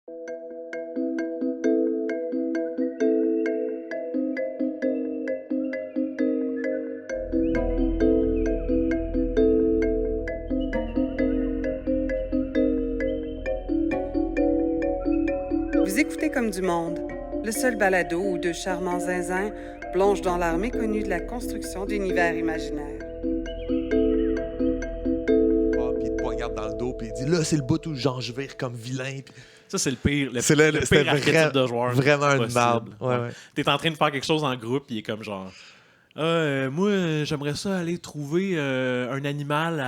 Vous écoutez Comme du monde, le seul balado où deux charmants zinzins plongent dans l'art méconnu de la construction d'univers imaginaires. Puis il te poignarde dans le dos, puis il dit là, c'est le bout où genre je vire comme vilain. Puis... Ça, c'est le pire. C'était pire archétype de joueur. Vraiment une possible. marde. Ouais. T'es en train de faire quelque chose en groupe, puis il est comme genre. Moi, j'aimerais ça aller trouver un animal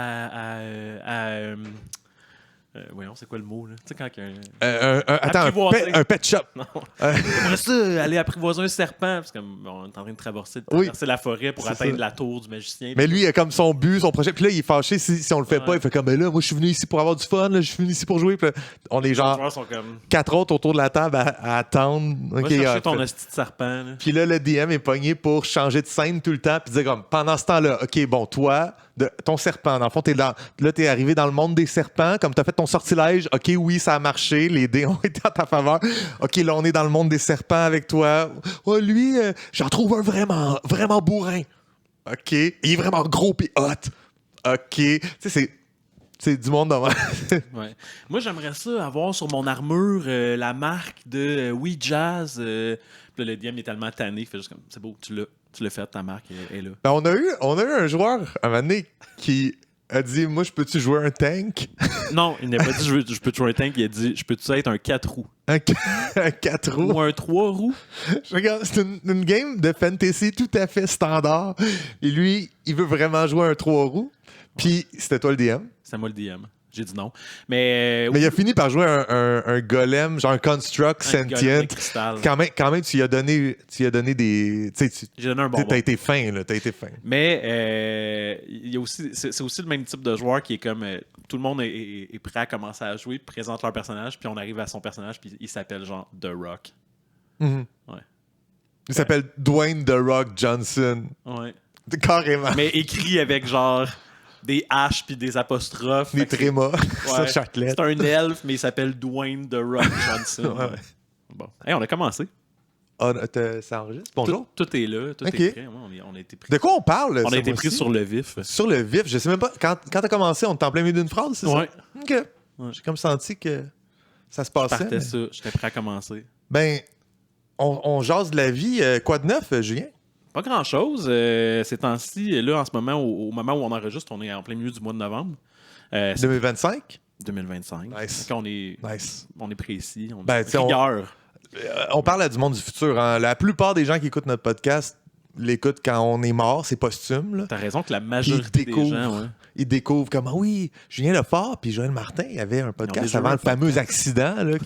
voyons, c'est quoi le mot, là? Tu sais, quand Attends, un pet shop. Non. J'aimerais ça aller apprivoiser un serpent, parce qu'on est en train de traverser la forêt pour atteindre la tour du magicien. Mais lui, il a comme son but, son projet. Puis là, il est fâché si on le fait pas. Il fait comme, ben là, moi, je suis venu ici pour avoir du fun. Là, je suis venu ici pour jouer. Puis là, on est genre Les joueurs sont comme... 4 autres autour de la table à attendre. Va chercher ton hostie de serpent. Là. Puis là, le DM est pogné pour changer de scène tout le temps. Puis dire comme, pendant ce temps-là, OK, bon, toi... ton serpent. Dans le fond, t'es arrivé dans le monde des serpents, comme t'as fait ton sortilège. OK, oui, ça a marché. Les dés ont été en ta faveur. OK, là, on est dans le monde des serpents avec toi. Oh, lui, j'en trouve un vraiment, vraiment bourrin. OK. Il est vraiment gros pis hot. OK. Tu sais, c'est du monde normal. Ouais. Moi, j'aimerais ça avoir sur mon armure la marque de Oui Jazz. Puis là, le DM est tellement tanné, il fait juste comme, c'est beau, tu l'as fait, ta marque est là. Ben, on a eu un joueur, un moment donné, qui a dit, moi, je peux-tu jouer un tank? Non, il n'a pas dit, je peux jouer un tank, il a dit, je peux-tu être un 4 roues? Un 4 roues? Ou un 3 roues? Je regarde, c'est une game de fantasy tout à fait standard. Et lui, il veut vraiment jouer un 3 roues. Puis, c'était toi le DM? C'est moi le DM. J'ai dit non. Mais il a fini par jouer un golem, genre un construct sentient. Quand même, tu lui as donné des. J'ai donné un bonbon. T'as été fin, là. T'as été fin. Mais il y a aussi, c'est aussi le même type de joueur qui est comme. Tout le monde est prêt à commencer à jouer, présente leur personnage, puis on arrive à son personnage, puis il s'appelle genre The Rock. Mm-hmm. Ouais. Il s'appelle Dwayne The Rock Johnson. Ouais. Carrément. Mais écrit avec genre. Des H puis des apostrophes. Des trémas sur chaque lettre. C'est un elfe, mais il s'appelle Dwayne The Rock Johnson. Ouais. Bon. Hey, on a commencé. Ça enregistre? Bonjour. Tout est là. Tout est prêt. On a été pris. De quoi on parle? On a été pris sur le vif. Sur le vif. Je sais même pas. Quand t'as commencé, on était en plein milieu d'une phrase, c'est ça? OK. Ouais. J'ai comme senti que ça se passait. J'étais prêt à commencer. Ben, on jase de la vie. Quoi de neuf, Julien? Pas grand-chose. Ces temps-ci, là, en ce moment, au moment où on enregistre, on est en plein milieu du mois de novembre. 2025? 2025. Nice. Donc, on est précis. On est rigueur. On parle à du monde du futur. Hein. La plupart des gens qui écoutent notre podcast l'écoutent quand on est mort. C'est posthume. Là. T'as raison que la majorité des gens... Ouais. Ils découvrent comme, oui, Julien Lefort puis Joël Martin avaient un podcast avant le fameux accident. Là,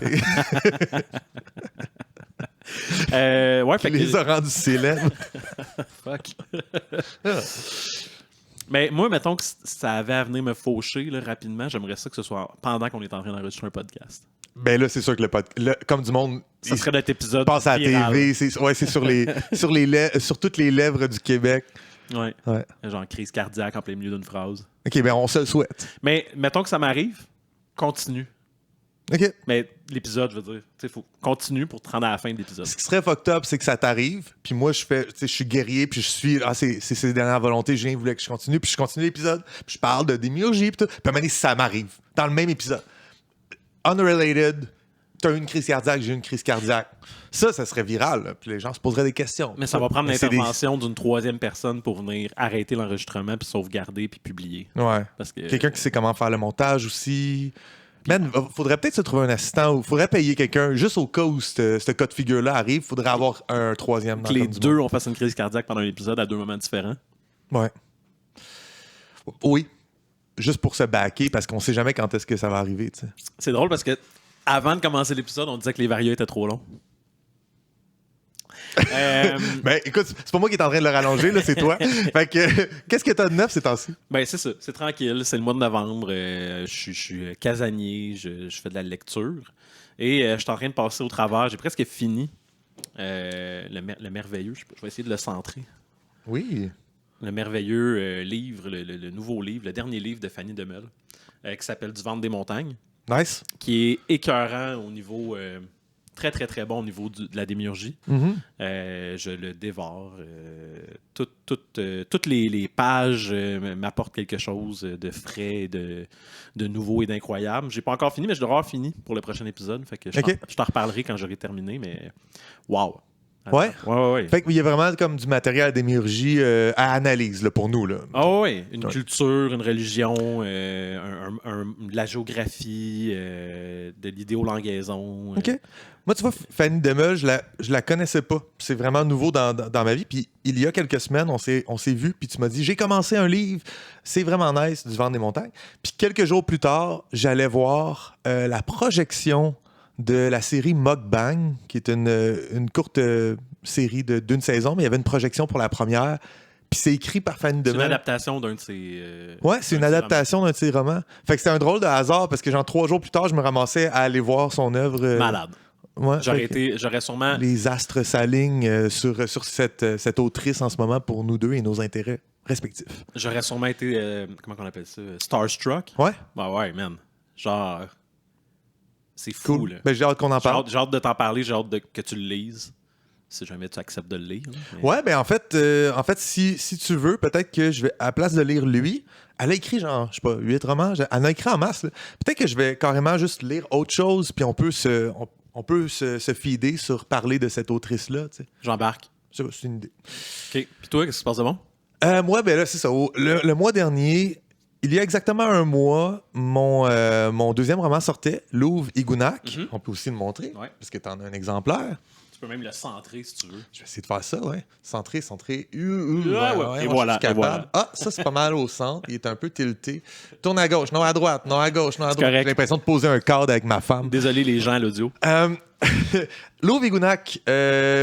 qui les a rendus célèbres. Fuck. Mais moi, mettons que ça avait à venir me faucher là, rapidement, j'aimerais ça que ce soit pendant qu'on est en train d'enregistrer un podcast. Ben là, c'est sûr que comme du monde, ça serait notre épisode passe à la viral. TV. C'est sur toutes les lèvres du Québec. Ouais. Genre crise cardiaque en plein milieu d'une phrase. OK, ben on se le souhaite. Mais mettons que ça m'arrive, continue. OK. Mais l'épisode, je veux dire, il faut continuer pour te rendre à la fin de l'épisode. Ce qui serait fucked up, c'est que ça t'arrive, puis moi, je suis guerrier, puis je suis, c'est ses dernières volontés, Julien voulait que je continue, puis je continue l'épisode, puis je parle de démiurgie, puis tout. Puis à un moment donné, ça m'arrive, dans le même épisode. Unrelated, t'as eu une crise cardiaque, j'ai eu une crise cardiaque. Ça serait viral, là, puis les gens se poseraient des questions. Mais ça va prendre l'intervention d'une troisième personne pour venir arrêter l'enregistrement, puis sauvegarder, puis publier. Ouais. Parce que, quelqu'un qui sait comment faire le montage aussi. Man, faudrait peut-être se trouver un assistant ou faudrait payer quelqu'un juste au cas où ce cas de figure-là arrive. Faudrait avoir un troisième. Que les deux ont fait une crise cardiaque pendant l'épisode à deux moments différents. Ouais. Oui. Juste pour se backer parce qu'on sait jamais quand est-ce que ça va arriver. T'sais. C'est drôle parce que avant de commencer l'épisode, on disait que les varieux étaient trop longs. Ben écoute, c'est pas moi qui est en train de le rallonger, là, c'est toi. Fait que qu'est-ce que t'as de neuf ces temps-ci? Ben c'est ça, c'est tranquille, c'est le mois de novembre, je suis casanier, je fais de la lecture et je suis en train de passer au travers, j'ai presque fini le merveilleux, je vais essayer de le centrer. Oui. Le merveilleux livre, le nouveau livre, le dernier livre de Fanny Demel, qui s'appelle Du ventre des montagnes. Nice. qui est écœurant au niveau... très, très, très bon au niveau de la démiurgie. Je le dévore. Toutes les pages m'apportent quelque chose de frais, de nouveau et d'incroyable. J'ai pas encore fini, mais je dois avoir fini pour le prochain épisode. Fait que je t'en reparlerai quand j'aurai terminé, mais wow! Ouais? Ouais. Fait qu'il y a vraiment comme du matériel à démiurgie à analyse là, pour nous. Là. Ah oui, une culture, une religion, de la géographie, de l'idéolangaison. OK. Moi, tu vois, Fanny Demel, je la connaissais pas. C'est vraiment nouveau dans ma vie. Puis il y a quelques semaines, on s'est vus, puis tu m'as dit, j'ai commencé un livre, c'est vraiment nice, du Vent des montagnes. Puis quelques jours plus tard, j'allais voir la projection de la série Mukbang, qui est une courte série d'une saison, mais il y avait une projection pour la première. Puis c'est écrit par Fanny Demel. C'est une adaptation d'un de ses... ouais, c'est une adaptation d'un de ses romans. Fait que c'était un drôle de hasard, parce que genre 3 jours plus tard, je me ramassais à aller voir son œuvre. Malade. Ouais, j'aurais sûrement... Les astres s'alignent sur cette autrice en ce moment pour nous deux et nos intérêts respectifs. J'aurais sûrement été, comment on appelle ça? Starstruck? Ouais? Ben ouais, man. Genre... C'est fou, Cool. là. Ben, j'ai hâte qu'on en parle. J'ai hâte de t'en parler, j'ai hâte que tu le lises. Si jamais tu acceptes de le lire. Mais... Ouais, ben en fait si tu veux, peut-être que je vais, à la place de lire lui, elle a écrit genre, je sais pas, 8 romans, elle en a écrit en masse. Là. Peut-être que je vais carrément juste lire autre chose, puis on peut se feeder sur parler de cette autrice-là. Tu sais. J'embarque. C'est une idée. OK. Puis toi, qu'est-ce qui se passe de bon? Moi, ben là, c'est ça. Le mois dernier, il y a exactement un mois, mon deuxième roman sortait, Louvre Igunac. On peut aussi le montrer, parce que tu en as un exemplaire. Tu peux même le centrer si tu veux. Je vais essayer de faire ça, ouais. Centrer. Et voilà. Ah, ça, c'est pas mal au centre. Il est un peu tilté. Tourne à gauche, non à droite, non à gauche, non à droite. Correct. J'ai l'impression de poser un cadre avec ma femme. Désolé les gens à l'audio. Louvre Igunac,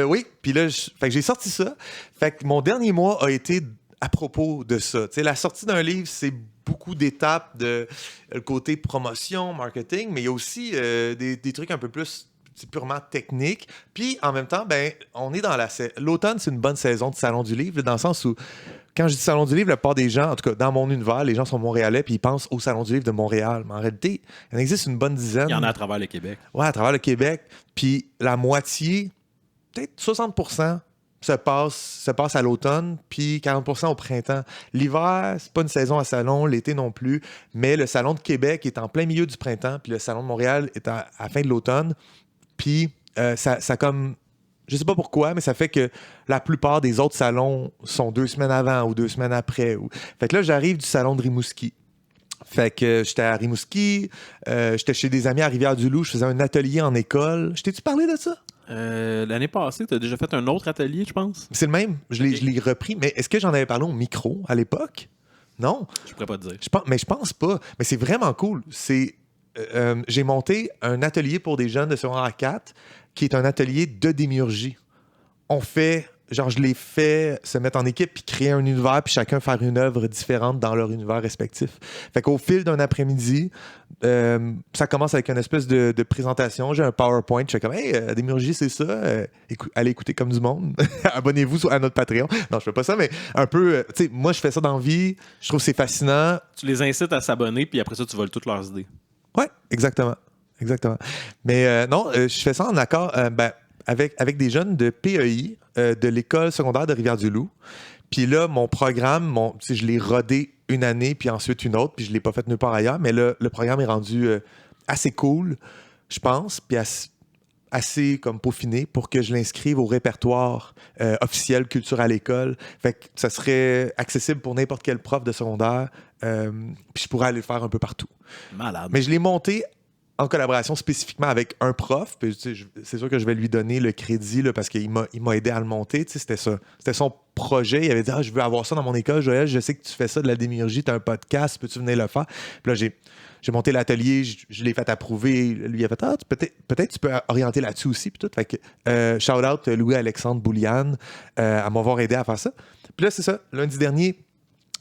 oui. Puis là, fait que j'ai sorti ça. Fait que mon dernier mois a été à propos de ça. Tu sais, la sortie d'un livre, c'est beaucoup d'étapes de le côté promotion, marketing, mais il y a aussi des trucs un peu plus... C'est purement technique. Puis, en même temps, ben, on est dans l'automne, c'est une bonne saison de Salon du Livre, dans le sens où, quand je dis Salon du Livre, la plupart des gens, en tout cas, dans mon univers, les gens sont montréalais, puis ils pensent au Salon du Livre de Montréal. Mais en réalité, il en existe une bonne dizaine. Il y en a à travers le Québec. Ouais, à travers le Québec. Puis, la moitié, peut-être 60%, se passe à l'automne, puis 40% au printemps. L'hiver, c'est pas une saison à salon, l'été non plus, mais le Salon de Québec est en plein milieu du printemps, puis le Salon de Montréal est à la fin de l'automne. Puis, ça comme... Je sais pas pourquoi, mais ça fait que la plupart des autres salons sont 2 semaines avant ou 2 semaines après. Fait que là, j'arrive du salon de Rimouski. Fait que j'étais à Rimouski, j'étais chez des amis à Rivière-du-Loup, je faisais un atelier en école. Je t'ai-tu parlé de ça? L'année passée, tu as déjà fait un autre atelier, je pense? C'est le même. Je l'ai repris. Mais est-ce que j'en avais parlé au micro à l'époque? Non. Je pourrais pas te dire. Mais je pense pas. Mais c'est vraiment cool. J'ai monté un atelier pour des jeunes de secondaire 4 qui est un atelier de démiurgie. Je les fais se mettre en équipe puis créer un univers puis chacun faire une œuvre différente dans leur univers respectif. Fait qu'au fil d'un après-midi, ça commence avec une espèce de présentation. J'ai un PowerPoint. Je fais comme, hey, la démiurgie, c'est ça. Allez écouter comme du monde. Abonnez-vous à notre Patreon. Non, je fais pas ça, mais un peu, tu sais, moi, je fais ça dans la vie. Je trouve que c'est fascinant. Tu les incites à s'abonner puis après ça, tu voles toutes leurs idées. Ouais, exactement. Mais non, je fais ça en accord avec des jeunes de PEI, de l'école secondaire de Rivière-du-Loup. Puis là, mon programme, je l'ai rodé une année, puis ensuite une autre, puis je ne l'ai pas fait nulle part ailleurs. Mais le programme est rendu assez cool, je pense, puis assez comme peaufiné pour que je l'inscrive au répertoire officiel culture à l'école. Fait que ça serait accessible pour n'importe quel prof de secondaire. Puis je pourrais aller le faire un peu partout. Malade. Mais je l'ai monté en collaboration spécifiquement avec un prof. Puis, c'est sûr que je vais lui donner le crédit là, parce qu'il m'a aidé à le monter. C'était ça. C'était son projet. Il avait dit je veux avoir ça dans mon école. Joël, je sais que tu fais ça de la démiurgie. Tu as un podcast. Peux-tu venir le faire? Puis là, j'ai monté l'atelier. Je l'ai fait approuver. Lui, il a fait peut-être tu peux orienter là-dessus aussi. Puis tout. Fait que, shout-out Louis-Alexandre Bouliane à m'avoir aidé à faire ça. Puis là, c'est ça. Lundi dernier,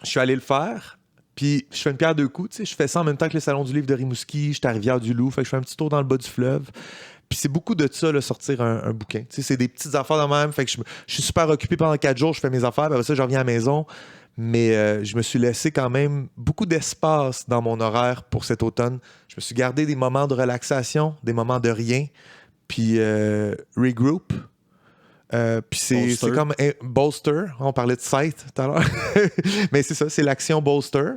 je suis allé le faire. Puis je fais une pierre deux coups, tu sais, je fais ça en même temps que le Salon du Livre de Rimouski, j'étais à Rivière-du-Loup, fait que je fais un petit tour dans le bas du fleuve. Puis c'est beaucoup de ça, là, sortir un bouquin. Tu sais, c'est des petites affaires de même, fait que je suis super occupé pendant 4 jours, je fais mes affaires, puis après ça, je reviens à la maison. Mais je me suis laissé quand même beaucoup d'espace dans mon horaire pour cet automne. Je me suis gardé des moments de relaxation, des moments de rien, puis regroup. Puis c'est comme bolster. On parlait de site tout à l'heure. Mais c'est ça, c'est l'action bolster.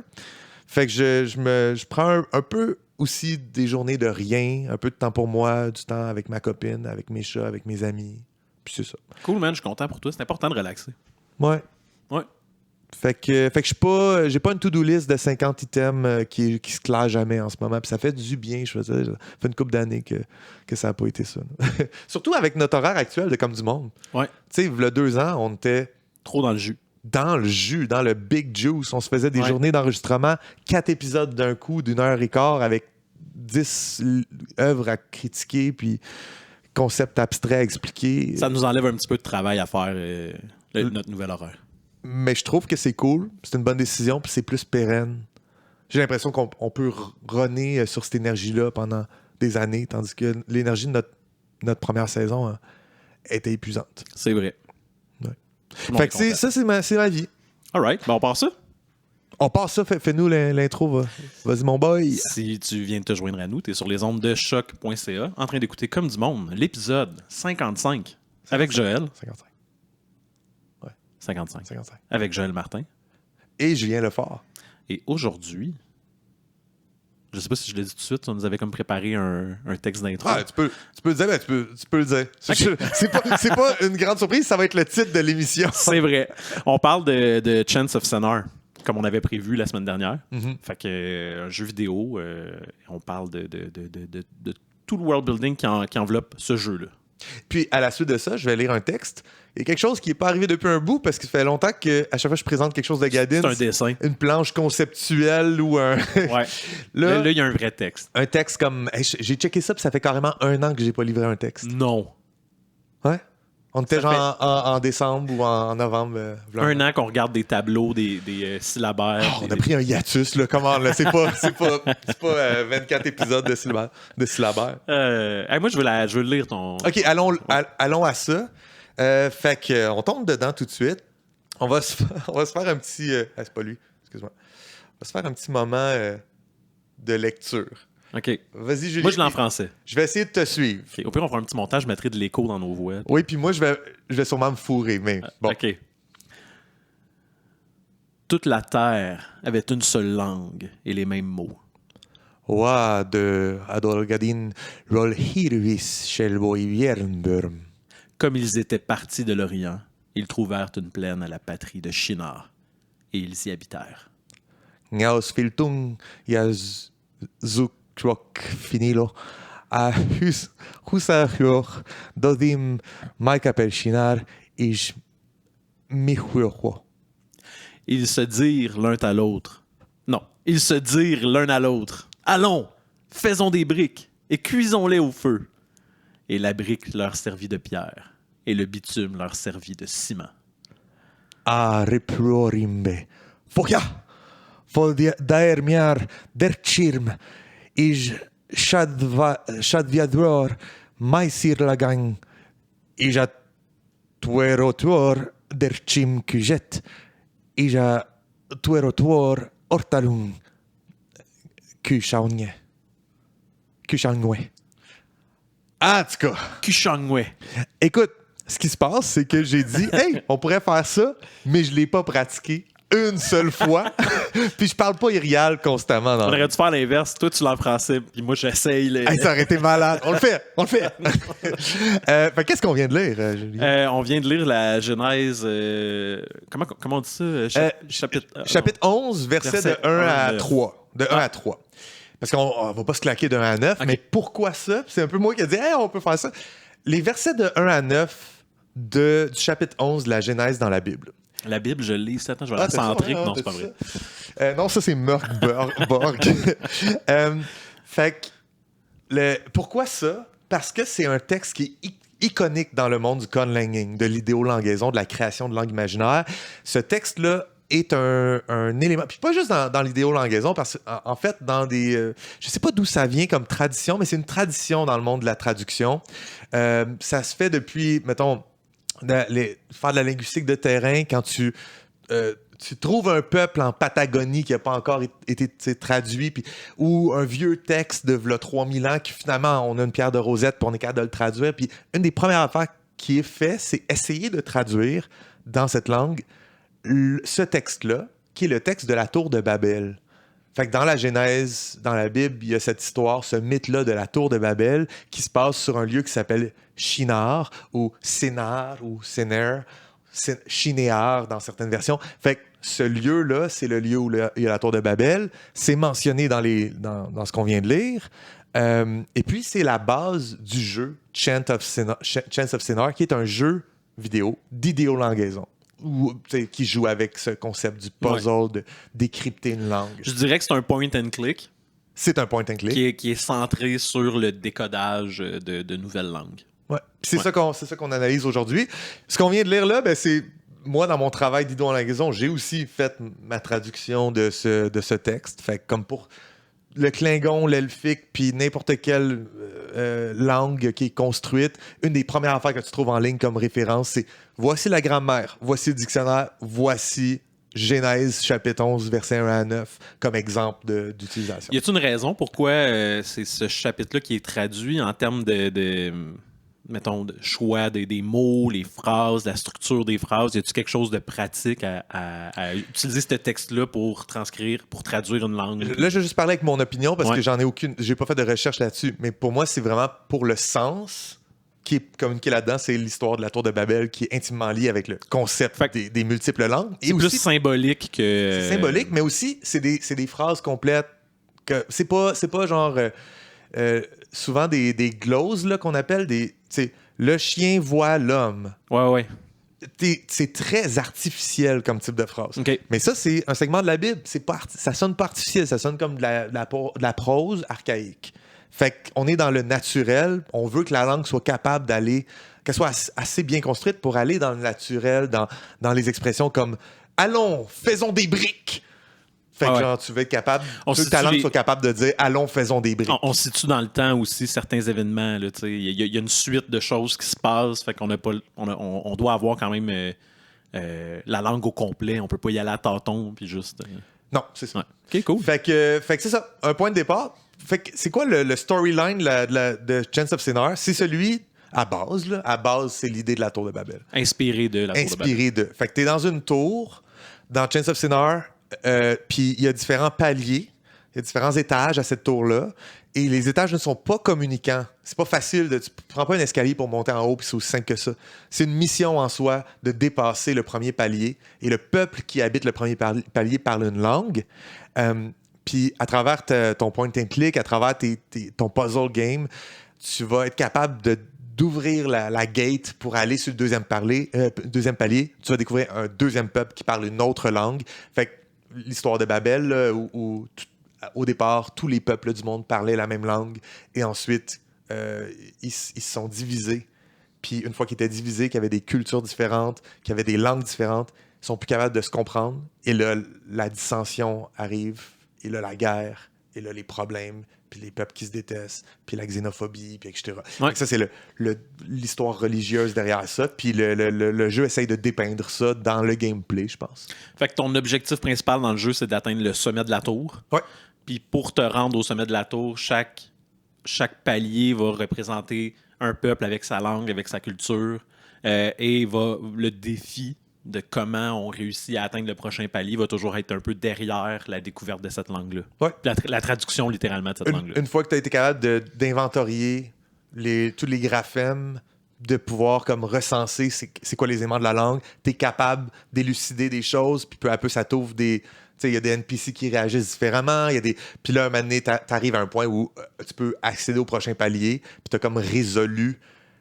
Fait que je prends un peu aussi des journées de rien, un peu de temps pour moi, du temps avec ma copine, avec mes chats, avec mes amis. Puis c'est ça. Cool, man. Je suis content pour toi. C'est important de relaxer. Ouais. Ouais. Fait que j'ai pas une to-do list de 50 items qui se classe jamais en ce moment. Puis ça fait du bien, je faisais. Ça fait une couple d'années que ça n'a pas été ça. Surtout avec notre horaire actuel de Comme du Monde. Ouais. Tu sais, il y a 2 ans, on était Trop dans le jus. dans le jus, dans le big juice. On se faisait des journées d'enregistrement, 4 épisodes d'un coup, d'1h15 avec 10 œuvres à critiquer, puis concepts abstraits à expliquer. Ça nous enlève un petit peu de travail à faire, notre nouvel horaire. Mais je trouve que c'est cool, c'est une bonne décision, puis c'est plus pérenne. J'ai l'impression qu'on peut runner sur cette énergie-là pendant des années, tandis que l'énergie de notre première saison était épuisante. C'est vrai. Ouais. Fait que ça, c'est ma vie. All right. Ben, on part ça. On passe ça, fais-nous l'intro. Vas-y, mon boy. Si tu viens de te joindre à nous, tu es sur les ondes de choc.ca en train d'écouter Comme du Monde, l'épisode 55 avec Joël. 55. Avec Joël Martin. Et Julien Lefort. Et aujourd'hui, je sais pas si je l'ai dit tout de suite, on nous avait comme préparé un texte d'intro. Ah, tu peux le dire, ben, tu peux le dire. Okay. C'est pas une grande surprise, ça va être le titre de l'émission. C'est vrai. On parle de Chants of Sennaar, comme on avait prévu la semaine dernière. Mm-hmm. Fait que un jeu vidéo, on parle de tout le world building qui enveloppe ce jeu-là. Puis, à la suite de ça, je vais lire un texte. Il y a quelque chose qui n'est pas arrivé depuis un bout parce que ça fait longtemps qu'à chaque fois que je présente quelque chose de Gadin, C'est un dessin. une planche conceptuelle ou un... Ouais. Là, il y a un vrai texte. Un texte comme... Hey, j'ai checké ça, puis ça fait carrément 1 an que j'ai pas livré un texte. Non. Ouais? On était Ça genre en décembre ou en novembre. Un an qu'on regarde des tableaux, des syllabaires. Oh, on a pris un hiatus, là. Comment, là? C'est pas 24 épisodes de syllabaire. Moi, je veux le lire, ton... OK, allons à ça. Fait qu'on tombe dedans tout de suite. On va se faire un petit... c'est pas lui, excuse-moi. On va se faire un petit moment de lecture. OK. Vas-y, Julie. Moi, je l'ai en français. Je vais essayer de te suivre. Okay. Au pire, on fera un petit montage, je mettrai de l'écho dans nos voix. Oui, puis moi, je vais sûrement me fourrer, mais bon. OK. Toute la terre avait une seule langue et les mêmes mots. Wa de Adolgadin Rolhirvis Shelboivjernburm. Comme ils étaient partis de l'Orient, ils trouvèrent une plaine à la patrie de Shinar, et ils y habitèrent. Ngaus Filtung Yaz Zukrok Finilo a Husahur Dodim Maikapel Shinar Ish Mihuoko. Ils se dirent l'un à l'autre. Non, ils se dirent l'un à l'autre. Allons, faisons des briques et cuisons-les au feu. Et la brique leur servit de pierre, et le bitume leur servit de ciment. A Replorimbe. Fokia! Daermiar Derchirm Ij Shadviadror Maisir Lagang Ija Tuerotor Derchim Kujet Ija Tuerotor Ortalung Kushaunye. En tout cas. Kushangwe. Écoute, ce qui se passe, c'est que j'ai dit, hey, on pourrait faire ça, mais je ne l'ai pas pratiqué une seule fois. Puis je parle pas irial constamment. On aurait dû faire l'inverse. Toi, tu l'as en français, puis moi, j'essaye. Hey, ça aurait été malade. On le fait. Fait, qu'est-ce qu'on vient de lire, Julie? On vient de lire la Genèse. Comment on dit ça? Chapitre 11, versets de 1 à 3. De 1 à 3. Parce qu'on va pas se claquer de 1 à 9, okay. Mais pourquoi ça? C'est un peu moi qui ai dit, hey, on peut faire ça. Les versets de 1 à 9 du chapitre 11 de la Genèse dans la Bible. La Bible, je lis. Attends, je vais la centrer. Non, c'est pas vrai. Non, ça, c'est Murk Borg. Fait que, pourquoi ça? Parce que c'est un texte qui est iconique dans le monde du conlanging, de l'idéolangaison, de la création de langue imaginaire. Ce texte-là est un élément, puis pas juste dans l'idéolangaison, parce qu'en fait, dans des... je sais pas d'où ça vient comme tradition, mais c'est une tradition dans le monde de la traduction. Ça se fait depuis, mettons, faire de la linguistique de terrain, quand tu tu trouves un peuple en Patagonie qui n'a pas encore été traduit, ou un vieux texte de v'là 3000 ans qui finalement, on a une pierre de Rosette puis on est capable de le traduire. Puis une des premières affaires qui est faite, c'est essayer de traduire dans cette langue ce texte-là, qui est le texte de la tour de Babel. Fait que dans la Genèse, dans la Bible, il y a cette histoire, ce mythe-là de la tour de Babel qui se passe sur un lieu qui s'appelle Shinar ou Sénar ou Séner, Shinéar dans certaines versions. Fait que ce lieu-là, c'est le lieu où il y a la tour de Babel. C'est mentionné dans ce qu'on vient de lire. Et puis, c'est la base du jeu Chants of Sennaar, qui est un jeu vidéo d'idéolangaison. Qui joue avec ce concept du puzzle, de décrypter une langue. Je dirais que c'est un point and click. C'est un point and click. Qui est centré sur le décodage de nouvelles langues. Ouais. C'est ça qu'on analyse aujourd'hui. Ce qu'on vient de lire là, c'est moi, dans mon travail d'idéolangaison, j'ai aussi fait ma traduction de ce texte. Fait comme pour le Klingon, l'elfique, puis n'importe quelle langue qui est construite, une des premières affaires que tu trouves en ligne comme référence, c'est voici la grammaire, voici le dictionnaire, voici Genèse, chapitre 11, versets 1 à 9, comme exemple d'utilisation. Y a-t-il une raison pourquoi c'est ce chapitre-là qui est traduit en termes mettons, de choix des mots, les phrases, la structure des phrases? Y a-t-il quelque chose de pratique à utiliser ce texte-là pour traduire une langue? Là, je vais juste parler avec mon opinion parce que j'ai pas fait de recherche là-dessus. Mais pour moi, c'est vraiment pour le sens qui est communiqué là-dedans, c'est l'histoire de la tour de Babel qui est intimement liée avec le concept des multiples langues. C'est plus symbolique que... C'est symbolique, mais aussi, c'est des phrases complètes. Que c'est pas genre... souvent des gloses là, qu'on appelle le chien voit l'homme. Ouais. C'est très artificiel comme type de phrase. Okay. Mais ça, c'est un segment de la Bible. Ça sonne pas artificiel, ça sonne comme de la prose archaïque. Fait qu'on est dans le naturel. On veut que la langue soit capable d'aller, qu'elle soit assez bien construite pour aller dans le naturel, dans les expressions comme « Allons, faisons des briques ». Fait que genre, tu veux être capable, que ta langue soit capable de dire « Allons, faisons des briques ». On situe dans le temps aussi certains événements. Il y a une suite de choses qui se passent. Fait qu'on on doit avoir quand même la langue au complet. On peut pas y aller à tâtons puis juste... Non, c'est ça. Ouais. OK, cool. Fait que c'est ça, un point de départ. Fait que c'est quoi le storyline de Chants of Sennaar? C'est celui... À base, c'est l'idée de la tour de Babel. Inspiré de la tour de Babel. Inspiré de. Fait que t'es dans une tour, dans Chants of Sennaar, puis il y a différents paliers, il y a différents étages à cette tour-là, et les étages ne sont pas communicants. C'est pas facile tu prends pas un escalier pour monter en haut, puis c'est aussi simple que ça. C'est une mission en soi de dépasser le premier palier, et le peuple qui habite le premier palier parle une langue. Puis à travers ton point and click, à travers ton puzzle game, tu vas être capable d'ouvrir la gate pour aller sur le deuxième palier. Tu vas découvrir un deuxième peuple qui parle une autre langue. Fait que l'histoire de Babel, là, où au départ, tous les peuples du monde parlaient la même langue. Et ensuite, ils se sont divisés. Puis une fois qu'ils étaient divisés, qu'il y avait des cultures différentes, qu'il y avait des langues différentes, ils sont plus capables de se comprendre. Et là, la dissension arrive. Et là, la guerre. Et là, les problèmes. Puis les peuples qui se détestent, puis la xénophobie, puis etc. Ouais. Ça, c'est l'histoire religieuse derrière ça. Puis le jeu essaye de dépeindre ça dans le gameplay, je pense. Fait que ton objectif principal dans le jeu, c'est d'atteindre le sommet de la tour. Ouais. Puis pour te rendre au sommet de la tour, chaque palier va représenter un peuple avec sa langue, avec sa culture. Et le défi de comment on réussit à atteindre le prochain palier va toujours être un peu derrière la découverte de cette langue-là. Ouais. La traduction, littéralement, de cette langue-là. Une fois que tu as été capable d'inventorier tous les graphèmes, de pouvoir comme recenser c'est quoi les éléments de la langue, tu es capable d'élucider des choses, puis peu à peu, ça t'ouvre des... Il y a des NPC qui réagissent différemment. Puis là, un moment donné, tu arrives à un point où tu peux accéder au prochain palier, puis tu as comme résolu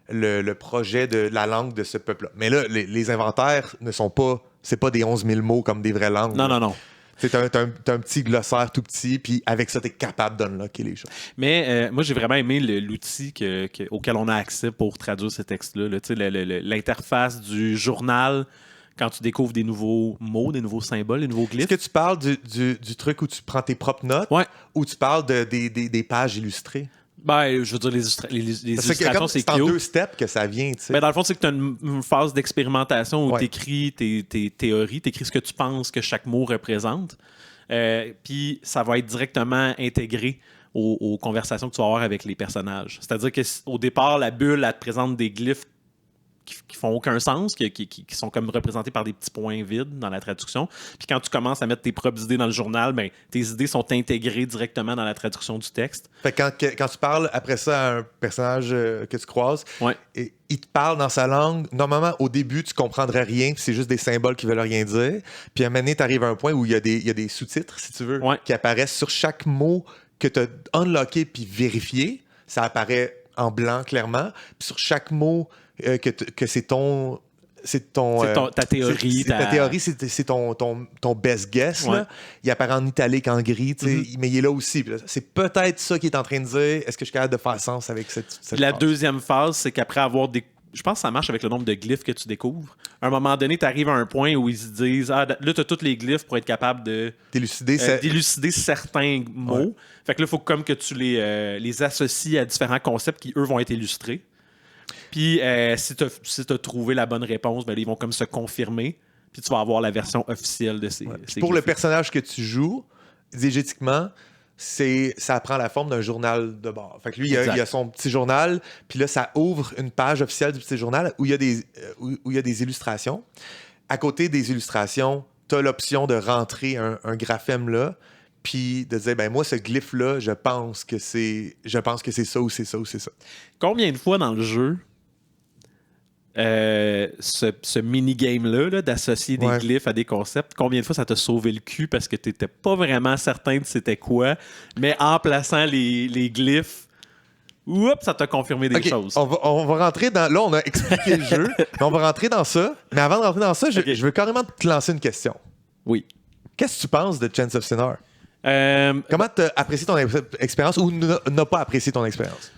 le projet de la langue de ce peuple-là. Mais là, les inventaires ne sont pas... C'est pas des 11 000 mots comme des vraies langues. Non. T'as un petit glossaire tout petit, puis avec ça, t'es capable d'unlocker les choses. Mais moi, j'ai vraiment aimé l'outil auquel on a accès pour traduire ces textes-là. L'interface du journal, quand tu découvres des nouveaux mots, des nouveaux symboles, des nouveaux glyphes. Est-ce que tu parles du truc où tu prends tes propres notes, ouais, ou tu parles des pages illustrées? Ben, je veux dire, les illustrations, c'est en cute. 2 steps que ça vient, tu sais. Ben, dans le fond, c'est que tu as une phase d'expérimentation où Ouais. tu écris tes théories, tu écris ce que tu penses que chaque mot représente. Puis ça va être directement intégré aux conversations que tu vas avoir avec les personnages. C'est-à-dire qu'au départ, la bulle, elle te présente des glyphes qui font aucun sens, qui sont comme représentés par des petits points vides dans la traduction. Puis quand tu commences à mettre tes propres idées dans le journal, ben, tes idées sont intégrées directement dans la traduction du texte. Fait que quand tu parles après ça à un personnage que tu croises, Ouais. et il te parle dans sa langue, normalement, au début, tu comprendrais rien, puis c'est juste des symboles qui veulent rien dire. Puis à un moment donné, tu arrives à un point où il y a des sous-titres, si tu veux, Ouais. qui apparaissent sur chaque mot que tu as unlocké puis vérifié. Ça apparaît en blanc, clairement. Puis sur chaque mot que c'est ton... Ta théorie. Ta théorie, c'est ton best guess. Ouais. Là. Il apparaît en italique, en gris, tu sais, mais il est là aussi. Puis là, c'est peut-être ça qu'il est en train de dire. Est-ce que je suis capable de faire sens avec cette La phrase? deuxième phase, c'est qu'après avoir des... Je pense que ça marche avec le nombre de glyphes que tu découvres. À un moment donné, tu arrives à un point où ils se disent là, tu as tous les glyphes pour être capable de d'élucider certains mots. Ouais. Fait que là, il faut comme que tu les associes à différents concepts qui, eux, vont être illustrés. Puis, si tu as trouvé la bonne réponse, ben, ils vont comme se confirmer. Puis, tu vas avoir la version officielle de ces Pour le glyphes. personnage que tu joues, diégétiquement, ça prend la forme d'un journal de bord. Fait que lui, il Exact. a son petit journal, puis là, ça ouvre une page officielle du petit journal où il y a des illustrations. À côté des illustrations, tu as l'option de rentrer un graphème là, puis de dire, ben moi, ce glyphe-là, je pense que c'est ça ou c'est ça ou c'est ça. Combien de fois dans le jeu, ce mini-game-là, là, d'associer des Ouais. glyphes à des concepts, combien de fois ça t'a sauvé le cul parce que t'étais pas vraiment certain de c'était quoi, mais en plaçant les glyphes, oups, ça t'a confirmé des OK, choses. on va rentrer dans... Là, on a expliqué le jeu, mais on va rentrer dans ça. Mais avant de rentrer dans ça, OK. je veux carrément te lancer une question. Oui. Qu'est-ce que tu penses de Chance of Sinner? Euh, Comment tu as apprécié ton expérience ou n'as pas apprécié ton expérience?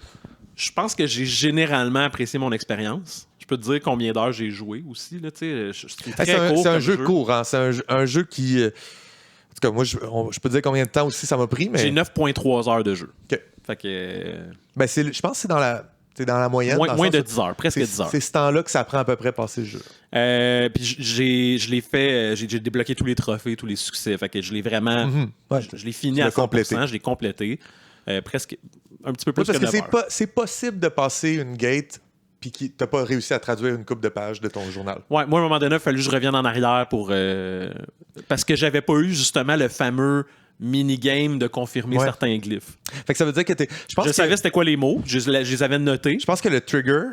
je pense que j'ai généralement apprécié mon expérience. Je peux te dire combien d'heures j'ai joué aussi. Là, c'est très court C'est un comme jeu court, hein? C'est un jeu qui... en tout cas, moi, je peux te dire combien de temps aussi ça m'a pris, mais... J'ai 9,3 heures de jeu. OK. Fait que... Ben, je pense que c'est dans la moyenne. dans le moins sens de où 10 heures, presque 10 heures. C'est ce temps-là que ça prend à peu près passer le jeu. Puis je l'ai fait, j'ai débloqué tous les trophées, tous les succès. Fait que je l'ai vraiment, Ouais. je l'ai fini Tu à l'as 100%, complété. je l'ai complété. Presque un petit peu plus Oui, parce que que 9 heures. c'est possible de passer une gate puis que t'as pas réussi à traduire une coupe de pages de ton journal. Ouais, moi, à un moment donné, il a fallu que je revienne en arrière pour parce que j'avais pas eu justement le fameux mini-game de confirmer Ouais. certains glyphes. Fait que ça veut dire que Je savais c'était quoi les mots, je les avais notés. Je pense que le trigger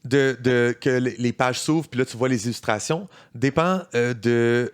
que les pages s'ouvrent, puis là, tu vois les illustrations, dépend de...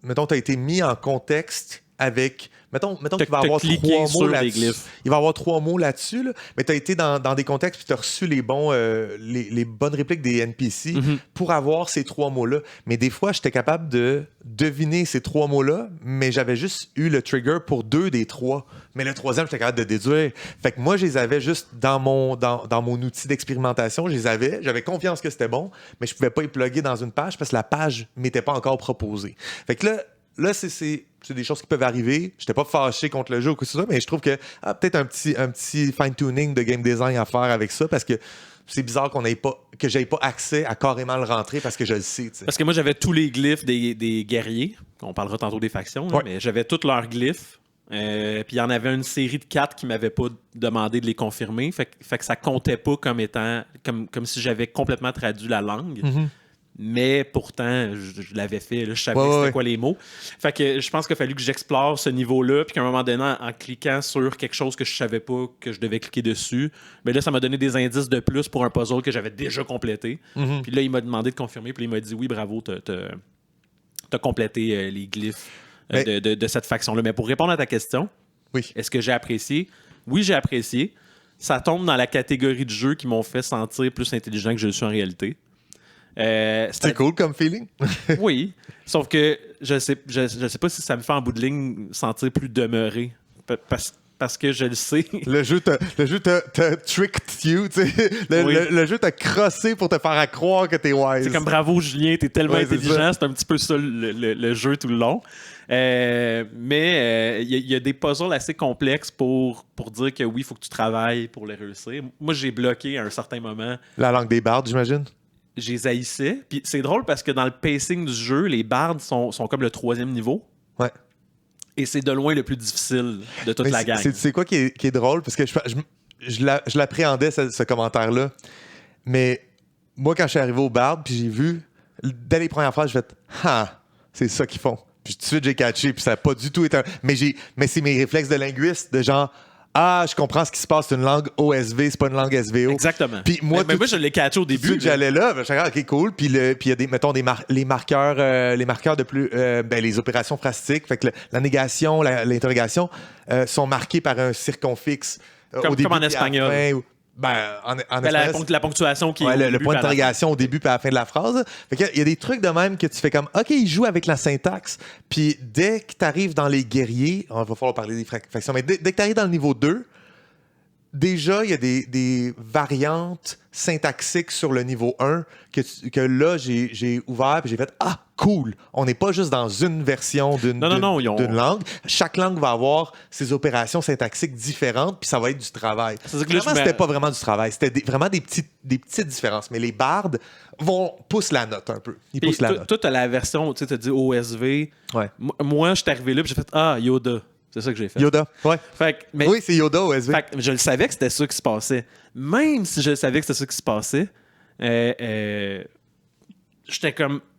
Mettons, tu as été mis en contexte avec... Mettons qu'il va y avoir cliqué 3 sur mots les là-dessus. glyphes. Il va y avoir 3 mots là-dessus, là, mais tu as été dans des contextes, puis tu as reçu les bonnes répliques des NPC pour avoir ces 3 mots-là. Mais des fois, j'étais capable de deviner ces 3 mots-là, mais j'avais juste eu le trigger pour 2 des 3. Mais le 3e, j'étais capable de déduire. Fait que moi, je les avais juste dans mon outil d'expérimentation. J'avais confiance que c'était bon, mais je pouvais pas y plugger dans une page parce que la page m'était pas encore proposée. Fait que là, c'est des choses qui peuvent arriver. J'étais pas fâché contre le jeu ou quoi que ce soit, mais je trouve que peut-être un petit fine-tuning de game design à faire avec ça parce que c'est bizarre que j'aie pas accès à carrément le rentrer parce que je le sais. T'sais. Parce que moi, j'avais tous les glyphes des guerriers. On parlera tantôt des factions, là, Ouais. mais j'avais tous leurs glyphes. Puis il y en avait une série de 4 qui m'avaient pas demandé de les confirmer. Fait que ça comptait pas comme étant comme si j'avais complètement traduit la langue. Mais pourtant, je l'avais fait. Là, je savais c'était quoi les mots. Fait que je pense qu'il a fallu que j'explore ce niveau-là. Puis qu'à un moment donné, en cliquant sur quelque chose que je savais pas que je devais cliquer dessus, mais là, ça m'a donné des indices de plus pour un puzzle que j'avais déjà complété. Puis là, il m'a demandé de confirmer. Puis il m'a dit oui, bravo, t'as complété les glyphes de cette faction-là. Mais pour répondre à ta question, Oui. est-ce que j'ai apprécié? Oui, j'ai apprécié. Ça tombe dans la catégorie de jeux qui m'ont fait sentir plus intelligent que je le suis en réalité. C'était cool comme feeling. Oui, sauf que je sais pas si ça me fait en bout de ligne sentir plus demeuré. Parce parce que je le sais. Le jeu t'a tricked you, tu sais. Le jeu t'a crossé pour te faire croire que t'es wise. C'est comme bravo Julien, t'es tellement Ouais, c'est intelligent, c'est un petit peu ça le jeu tout le long. Mais il y a des puzzles assez complexes pour dire que oui, il faut que tu travailles pour les réussir. Moi, j'ai bloqué à un certain moment. La langue des bardes, j'imagine. Je les haïssais. Puis c'est drôle parce que dans le pacing du jeu, les bardes sont comme le 3e niveau. Ouais. Et c'est de loin le plus difficile de toute la gang. C'est quoi qui est drôle? Parce que je l'appréhendais, ce commentaire-là. Mais moi, quand je suis arrivé au Bard, puis j'ai vu, dès les premières phrases, j'ai fait « Ah, c'est ça qu'ils font. » Puis tout de suite, j'ai catché, puis ça n'a pas du tout été un... Mais c'est mes réflexes de linguiste, de genre « Ah, je comprends ce qui se passe, c'est une langue OSV, c'est pas une langue SVO. » Exactement. Puis moi, mais moi, je l'ai catché au début. Tout de suite, j'allais là, je suis OK, cool. Puis il y a des, mettons, les marqueurs de plus... les opérations phrastiques, fait que la négation, l'interrogation sont marqués par un circonfixe au début. Comme en espagnol. En espagnol, la ponctuation qui est le point d'interrogation au début puis à la fin de la phrase. Fait qu'il y a des trucs de même que tu fais comme OK, il joue avec la syntaxe. Puis dès que tu arrives dans les guerriers, on va falloir parler des factions, mais dès que tu arrives dans le niveau 2, déjà, il y a des variantes syntaxiques sur le niveau 1 que là, j'ai ouvert et j'ai fait « Ah, cool! On n'est pas juste dans une version d'une langue. Chaque langue va avoir ses opérations syntaxiques différentes puis ça va être du travail. » C'était pas vraiment du travail. C'était vraiment des petites différences. Mais les bardes poussent la note un peu. Ils poussent la note. Toi, tu as la version, tu as dit OSV. Ouais. Moi, je suis arrivé là et j'ai fait « Ah, Yoda ». C'est ça que j'ai fait. Yoda, ouais. Oui, c'est Yoda OSV. Fait que je le savais que c'était ça qui se passait. Même si je savais que c'était ça qui se passait,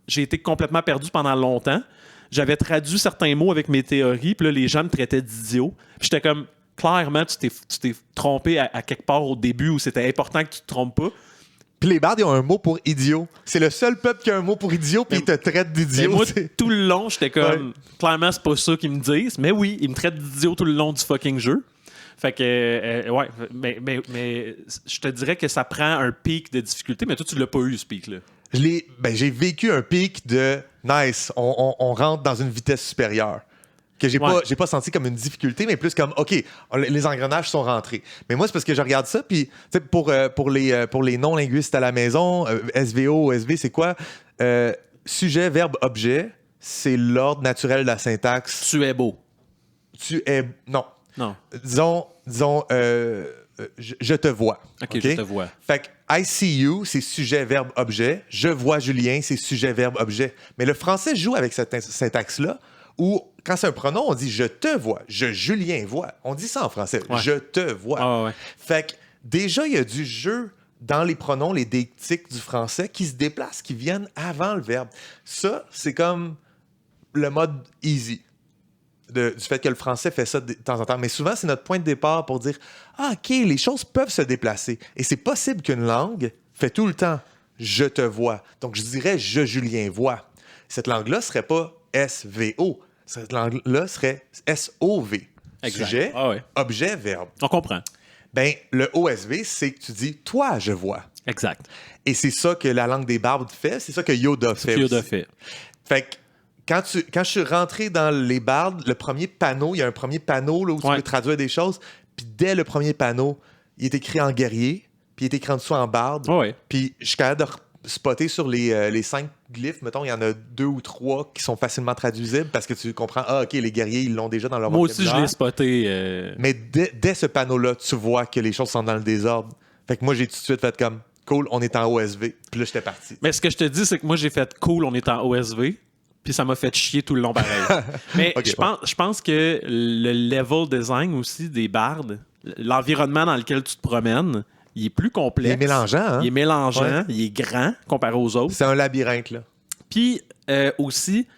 j'ai été complètement perdu pendant longtemps. J'avais traduit certains mots avec mes théories, puis là, les gens me traitaient d'idiot. Puis j'étais comme, clairement, tu t'es trompé à quelque part au début où c'était important que tu te trompes pas. Puis les bardes, ils ont un mot pour idiot. C'est le seul peuple qui a un mot pour idiot, puis ils te traitent d'idiot. Moi, tout le long, j'étais comme... Ouais. Clairement, c'est pas ça qu'ils me disent. Mais oui, ils me traitent d'idiot tout le long du fucking jeu. Fait que... ouais, mais je te dirais que ça prend un pic de difficulté, mais toi, tu l'as pas eu, ce pic-là. J'ai vécu un pic de... Nice, on rentre dans une vitesse supérieure. Que j'ai pas senti comme une difficulté, mais plus comme, OK, les engrenages sont rentrés. Mais moi, c'est parce que je regarde ça, puis pour les non-linguistes à la maison, SVO, OSV, c'est quoi? Sujet, verbe, objet, c'est l'ordre naturel de la syntaxe. Tu es beau. Non. Disons je te vois. OK, je te vois. Fait que I see you, c'est sujet, verbe, objet. Je vois Julien, c'est sujet, verbe, objet. Mais le français joue avec cette syntaxe-là, où quand c'est un pronom, on dit « je te vois »,« je Julien vois ». On dit ça en français, « je te vois ». Ouais. Fait que déjà, il y a du jeu dans les pronoms, les déictiques du français qui se déplacent, qui viennent avant le verbe. Ça, c'est comme le mode easy du fait que le français fait ça de temps en temps. Mais souvent, c'est notre point de départ pour dire « Ah, OK, les choses peuvent se déplacer ». Et c'est possible qu'une langue fait tout le temps « je te vois ». Donc, je dirais « je Julien vois ». Cette langue-là serait pas SVO. Cette langue-là serait SOV. Exact. Sujet, objet, verbe. On comprend. Ben, le OSV, c'est que tu dis « toi, je vois ». Exact. Et c'est ça que la langue des bardes fait, c'est ça que Yoda fait. Fait que quand je suis rentré dans les bardes, le premier panneau, il y a un premier panneau là, où tu peux traduire des choses, puis dès le premier panneau, il est écrit en guerrier, puis il est écrit en dessous en barde, puis je suis capable de spotter sur les 5 glyphes, mettons, il y en a 2 ou 3 qui sont facilement traduisibles parce que tu comprends, OK, les guerriers, ils l'ont déjà dans leur vocabulaire. Moi aussi, je l'ai spoté. Mais dès ce panneau-là, tu vois que les choses sont dans le désordre. Fait que moi, j'ai tout de suite fait comme, cool, on est en OSV. Puis là, j'étais parti. Mais ce que je te dis, c'est que moi, j'ai fait cool, on est en OSV. Puis ça m'a fait chier tout le long pareil. Mais je pense que le level design aussi des bardes, l'environnement dans lequel tu te promènes, il est plus complexe. Il est mélangeant, hein? Il est mélangeant, il est grand comparé aux autres. C'est un labyrinthe, là. Puis aussi,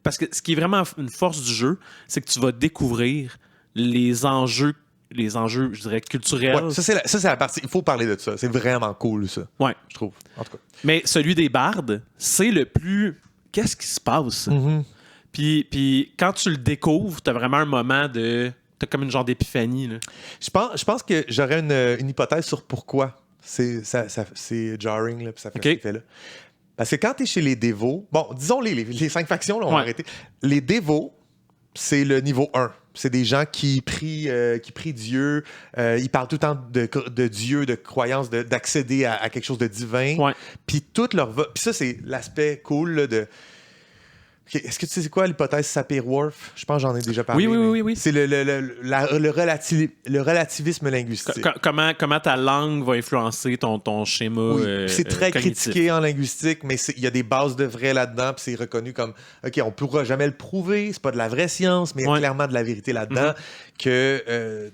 parce que ce qui est vraiment une force du jeu, c'est que tu vas découvrir les enjeux, je dirais, culturels. Ouais, ça, c'est la partie... Il faut parler de ça. C'est vraiment cool, ça. Ouais. Je trouve, en tout cas. Mais celui des bardes, c'est le plus... Qu'est-ce qui se passe? Mm-hmm. Puis quand tu le découvres, t'as vraiment un moment de... T'as comme une genre d'épiphanie, là. Je pense que j'aurais une hypothèse sur pourquoi c'est jarring, là, puis ça fait cet effet-là. Parce que quand t'es chez les dévots... Bon, disons les 5 factions, là, on va arrêter. Les dévots, c'est le niveau 1. C'est des gens qui prient Dieu. Ils parlent tout le temps de Dieu, de croyance, d'accéder à quelque chose de divin. Ouais. Puis toute leur... Puis ça, c'est l'aspect cool là, de... Okay. Est-ce que tu sais c'est quoi l'hypothèse Sapir-Whorf? Je pense que j'en ai déjà parlé. Oui. C'est le relativisme linguistique. Comment ta langue va influencer ton schéma c'est très cognitif. critiqué en linguistique, mais il y a des bases de vrai là-dedans, puis c'est reconnu comme, OK, on pourra jamais le prouver, c'est pas de la vraie science, mais il y a clairement de la vérité là-dedans, que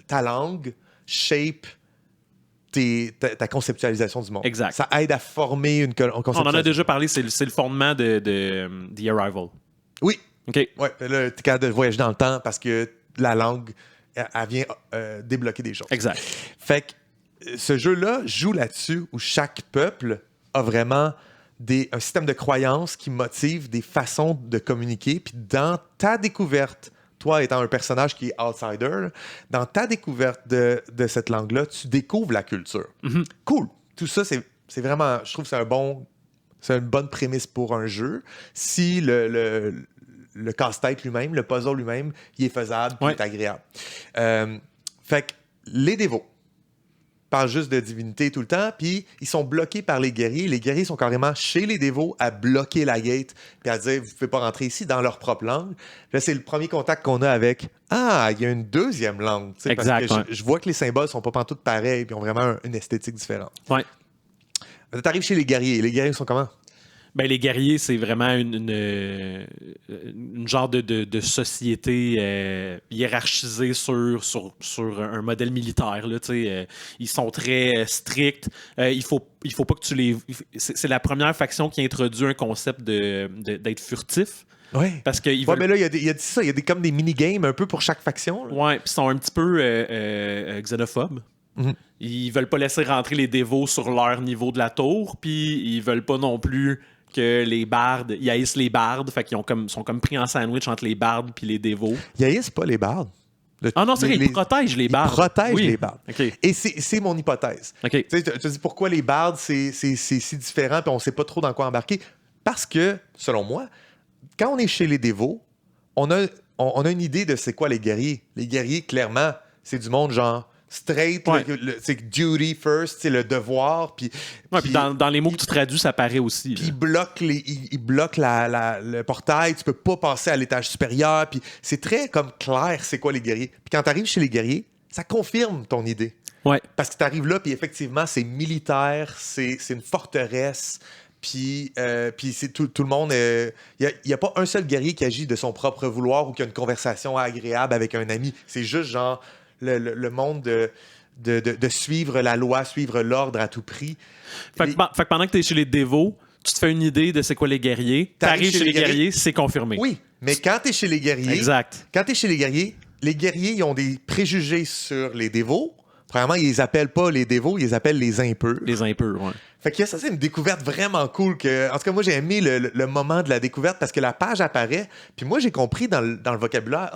ta langue shape ta conceptualisation du monde. Exact. Ça aide à former une conceptualisation. On en a déjà parlé, c'est le fondement de The Arrival. Oui. OK. Ouais, là, t'es capable de voyager dans le temps parce que la langue, elle vient débloquer des choses. Exact. Fait que ce jeu-là joue là-dessus où chaque peuple a vraiment un système de croyances qui motive des façons de communiquer. Puis dans ta découverte, toi étant un personnage qui est outsider, dans ta découverte de cette langue-là, tu découvres la culture. Mm-hmm. Cool. Tout ça, c'est vraiment... Je trouve que c'est une bonne prémisse pour un jeu. Si le casse-tête lui-même, le puzzle lui-même, il est faisable, il est agréable. Fait que les dévots parlent juste de divinité tout le temps, puis ils sont bloqués par les guerriers. Les guerriers sont carrément chez les dévots à bloquer la gate, puis à dire, vous ne pouvez pas rentrer ici dans leur propre langue. Là, c'est le premier contact qu'on a avec, il y a une deuxième langue. Exact, parce que je vois que les symboles sont pas pantoute pareils, puis ont vraiment une esthétique différente. Ouais. Tu arrives chez les guerriers. Les guerriers sont comment? Ben, les guerriers, c'est vraiment une genre de société hiérarchisée sur un modèle militaire. Là, ils sont très stricts. Il faut pas que tu les... C'est la première faction qui introduit un concept d'être furtif. Oui. Parce que mais là, il y a ça. Il y a comme des mini-games un peu pour chaque faction. Oui, puis ils sont un petit peu xénophobes. Mm-hmm. Ils veulent pas laisser rentrer les dévots sur leur niveau de la tour, puis ils veulent pas non plus que les bardes, ils haïssent les bardes, fait qu'ils sont comme pris en sandwich entre les bardes puis les dévots. Ils haïssent pas les bardes. Non, c'est qu'ils protègent les bardes. Ils protègent les bardes. Okay. Et c'est mon hypothèse. Okay. Tu te dis pourquoi les bardes, c'est si différent, puis on sait pas trop dans quoi embarquer. Parce que, selon moi, quand on est chez les dévots, on a une idée de c'est quoi les guerriers. Les guerriers, clairement, c'est du monde genre... straight, c'est duty first, c'est le devoir. Puis dans les mots que tu traduis, ça paraît aussi. Puis il bloque le portail, tu peux pas passer à l'étage supérieur. Puis c'est très comme clair, c'est quoi les guerriers. Puis quand tu arrives chez les guerriers, ça confirme ton idée. Ouais. Parce que tu arrives là, puis effectivement, c'est militaire, c'est une forteresse. Puis c'est tout le monde... Il n'y a pas un seul guerrier qui agit de son propre vouloir ou qui a une conversation agréable avec un ami. C'est juste genre... Le monde de suivre la loi, suivre l'ordre à tout prix. Fait que pendant que tu es chez les dévots, tu te fais une idée de c'est quoi les guerriers. T'arrives chez les guerriers, c'est confirmé. Oui, mais quand tu es chez les guerriers... Exact. Quand tu es chez les guerriers, ils ont des préjugés sur les dévots. Premièrement, ils les appellent pas les dévots, ils les appellent les impurs. Les impurs, oui. Fait que ça, c'est une découverte vraiment cool. En tout cas, moi, j'ai aimé le moment de la découverte parce que la page apparaît. Puis moi, j'ai compris dans le vocabulaire,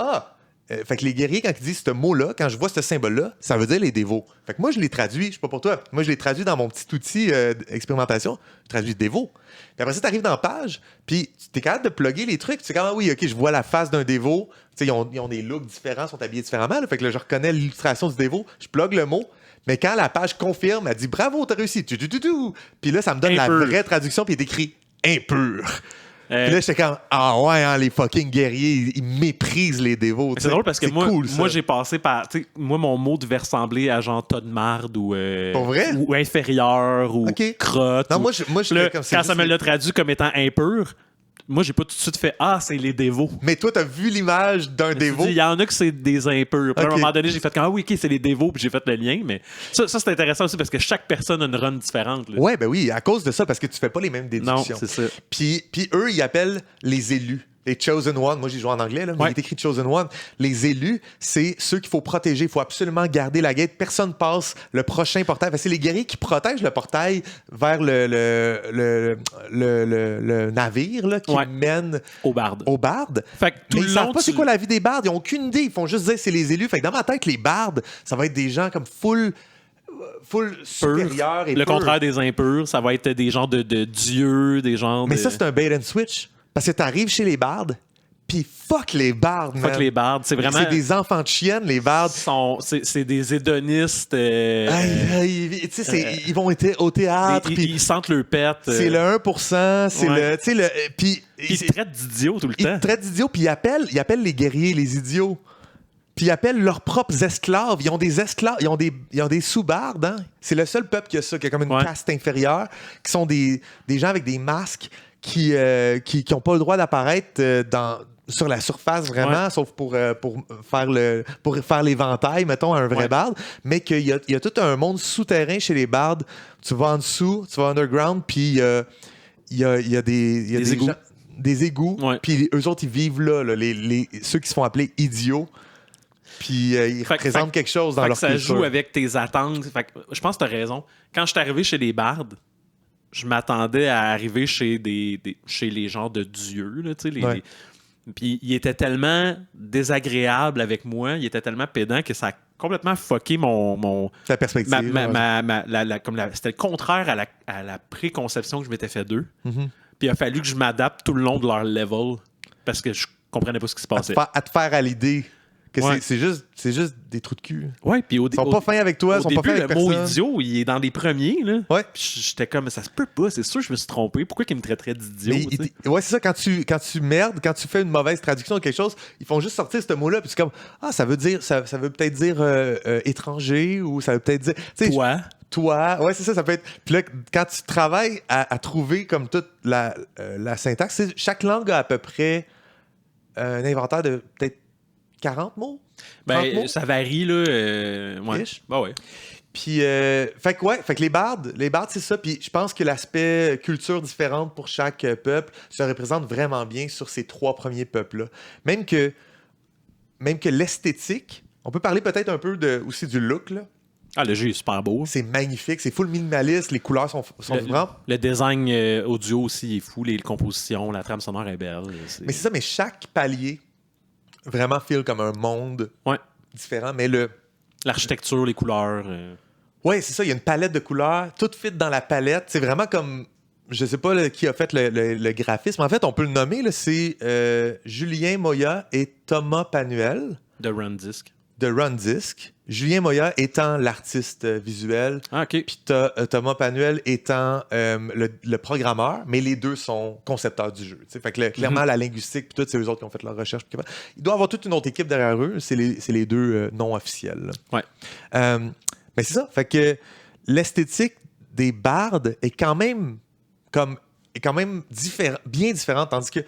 fait que les guerriers, quand ils disent ce mot-là, quand je vois ce symbole-là, ça veut dire les dévots. Fait que moi, je l'ai traduit, je sais pas pour toi, moi, je l'ai traduit dans mon petit outil d'expérimentation, je traduis dévot. Puis après ça, tu arrives dans la page, puis tu es capable de plugger les trucs. Tu sais comment, oui, OK, je vois la face d'un dévot. Tu sais, ils ont des looks différents, sont habillés différemment. Là, fait que là, je reconnais l'illustration du dévot, je plug le mot. Mais quand la page confirme, elle dit « Bravo, t'as réussi! » Puis là, ça me donne la vraie traduction, puis il est écrit « impur ». Puis là, j'étais comme, les fucking guerriers, ils méprisent les dévots. C'est drôle parce que moi, j'ai passé par. Moi, mon mot devait ressembler à genre tas de marde ou. Pour vrai? Ou inférieur ou crotte. Non, moi, je là, comme quand ça me l'a traduit comme étant impur, moi, j'ai pas tout de suite fait c'est les dévots. Mais toi, t'as vu l'image d'un dévot? Il y en a que c'est des impurs. Puis à un moment donné, j'ai fait comme OK, c'est les dévots, puis j'ai fait le lien. Mais ça c'est intéressant aussi parce que chaque personne a une run différente. Là. Ouais, ben oui, à cause de ça, parce que tu fais pas les mêmes déductions. Non, c'est ça. Puis eux, ils appellent les élus. Les Chosen One, moi j'ai joué en anglais, là, mais il est écrit Chosen One. Les élus, c'est ceux qu'il faut protéger. Il faut absolument garder la gate. Personne passe le prochain portail. C'est les guerriers qui protègent le portail vers le navire là, qui mène aux bardes. Fait que mais ils savent pas c'est quoi la vie des bardes. Ils n'ont aucune idée. Ils font juste dire c'est les élus. Fait que dans ma tête, les bardes, ça va être des gens comme full supérieurs et le purs. contraire des impurs, ça va être des gens de dieux, des gens Mais ça, c'est un bait and switch. Parce que tu arrives chez les bardes, Puis fuck les bardes, man. Fuck les bardes. C'est vraiment. C'est des enfants de chiennes, les bardes. C'est des hédonistes. Tu sais, ils vont être au théâtre. Ils sentent leur pète. C'est le 1%. C'est Ouais. le. Tu sais, le. Puis. Ils se traitent d'idiots tout le Ils temps. te traitent d'idiots, puis ils appellent les guerriers les idiots. Puis ils appellent leurs propres esclaves. Ils ont des esclaves, ils ont des sous-bardes. Hein? C'est le seul peuple qui a ça, qui a comme une caste inférieure, qui sont des gens avec des masques qui n'ont pas le droit d'apparaître sur la surface vraiment, sauf pour faire l'éventail, mettons, à un vrai barde. Mais qu'il y a tout un monde souterrain chez les bardes. Tu vas en dessous, tu vas underground, puis il y a des égouts. Des égouts, puis eux autres, ils vivent là, ceux qui se font appeler idiots. Puis ils représentent quelque chose dans leur ça culture. joue avec tes attentes. Fait que, je pense que tu as raison. Quand je suis arrivé chez les bardes, je m'attendais à arriver chez chez les genres de dieux. Là, puis ils étaient tellement désagréables avec moi, ils étaient tellement pédants que ça a complètement fucké ta perspective. C'était le contraire à la préconception que je m'étais fait d'eux. Mm-hmm. Puis il a fallu que je m'adapte tout le long de leur level parce que je comprenais pas ce qui se passait. À te faire à l'idée que c'est juste des trous de cul. Ouais, puis ils sont pas fins avec toi, ils sont pas fins avec personne. Le mot idiot, il est dans les premiers. Là. Ouais. Puis j'étais comme, ça se peut pas, c'est sûr que je me suis trompé. Pourquoi qu'ils me traiteraient d'idiot? Ouais, c'est ça, quand tu merdes, quand tu fais une mauvaise traduction de quelque chose, ils font juste sortir ce mot-là, puis c'est comme, ça veut peut-être dire étranger, ou ça veut peut-être dire... Toi, ouais, c'est ça peut être... Puis là, quand tu travailles à trouver comme toute la syntaxe, chaque langue a à peu près un inventaire de peut-être 40 mots? Ben, ça varie, là. Ouais. Ouais. Puis, fait que les bardes, c'est ça. Puis je pense que l'aspect culture différente pour chaque peuple se représente vraiment bien sur ces 3 premiers peuples-là. Même que l'esthétique, on peut parler peut-être un peu aussi du look, là. Ah, le jeu est super beau. C'est magnifique, c'est full minimaliste, les couleurs sont vibrantes. Le design audio aussi est fou, les compositions, la trame sonore est belle. Mais c'est ça, mais chaque palier vraiment feel comme un monde différent. Mais l'architecture, les couleurs. Ouais, c'est ça, il y a une palette de couleurs, tout fit dans la palette. C'est vraiment comme, je sais pas qui a fait le graphisme. En fait, on peut le nommer, là, c'est Julien Moya et Thomas Panuel. De Run Disc. Julien Moya étant l'artiste visuel, puis Thomas Panuel étant le programmeur, mais les deux sont concepteurs du jeu. Fait que clairement, la linguistique, puis tout, c'est eux autres qui ont fait leur recherche. Il doit y avoir toute une autre équipe derrière eux, c'est les deux non officiels. Ouais. Mais c'est ça, fait que l'esthétique des bardes est quand même bien différente, tandis que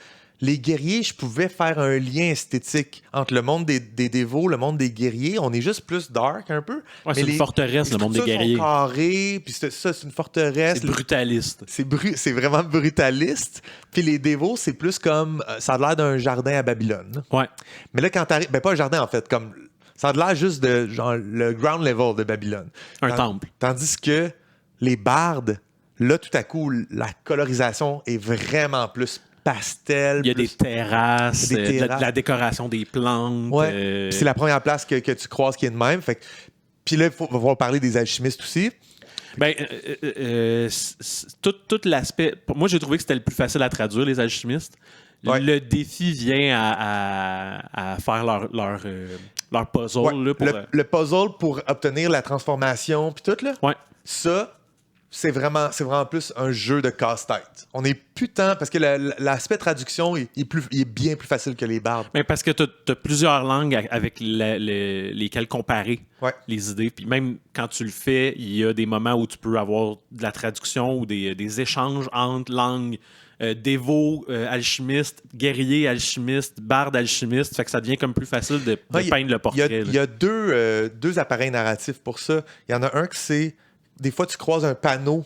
les guerriers, je pouvais faire un lien esthétique entre le monde des dévots, le monde des guerriers. On est juste plus dark un peu. Ouais, c'est une forteresse, le monde des guerriers. Sont carrés, puis c'est une forteresse. C'est brutaliste. C'est vraiment brutaliste. Puis les dévots, c'est plus comme... ça a l'air d'un jardin à Babylone. Ouais. Mais là, quand t'arrives... Ben, pas un jardin, en fait. Comme ça a l'air juste de genre le ground level de Babylone. Un temple. Tandis que les bardes, là, tout à coup, la colorisation est vraiment plus pastel. Il y a des terrasses, de la décoration des plantes. Ouais. C'est la première place que tu croises qui est de même. Puis là, il va parler des alchimistes aussi. Ben, tout l'aspect... Moi, j'ai trouvé que c'était le plus facile à traduire, les alchimistes. Ouais. Le défi vient à faire leur puzzle. Ouais. Là, pour, le puzzle pour obtenir la transformation puis tout, là. Ouais. Ça... C'est vraiment plus un jeu de casse-tête. On est plus tant... Parce que l'aspect traduction est bien plus facile que les bardes. Mais parce que tu as plusieurs langues avec lesquelles comparer les idées. Puis même quand tu le fais, il y a des moments où tu peux avoir de la traduction ou des échanges entre langues. Dévot, alchimiste, guerrier, alchimiste, barde, alchimiste. Fait que ça devient comme plus facile de peindre le portrait. Il y a deux appareils narratifs pour ça. Il y en a un que c'est... Des fois, tu croises un panneau,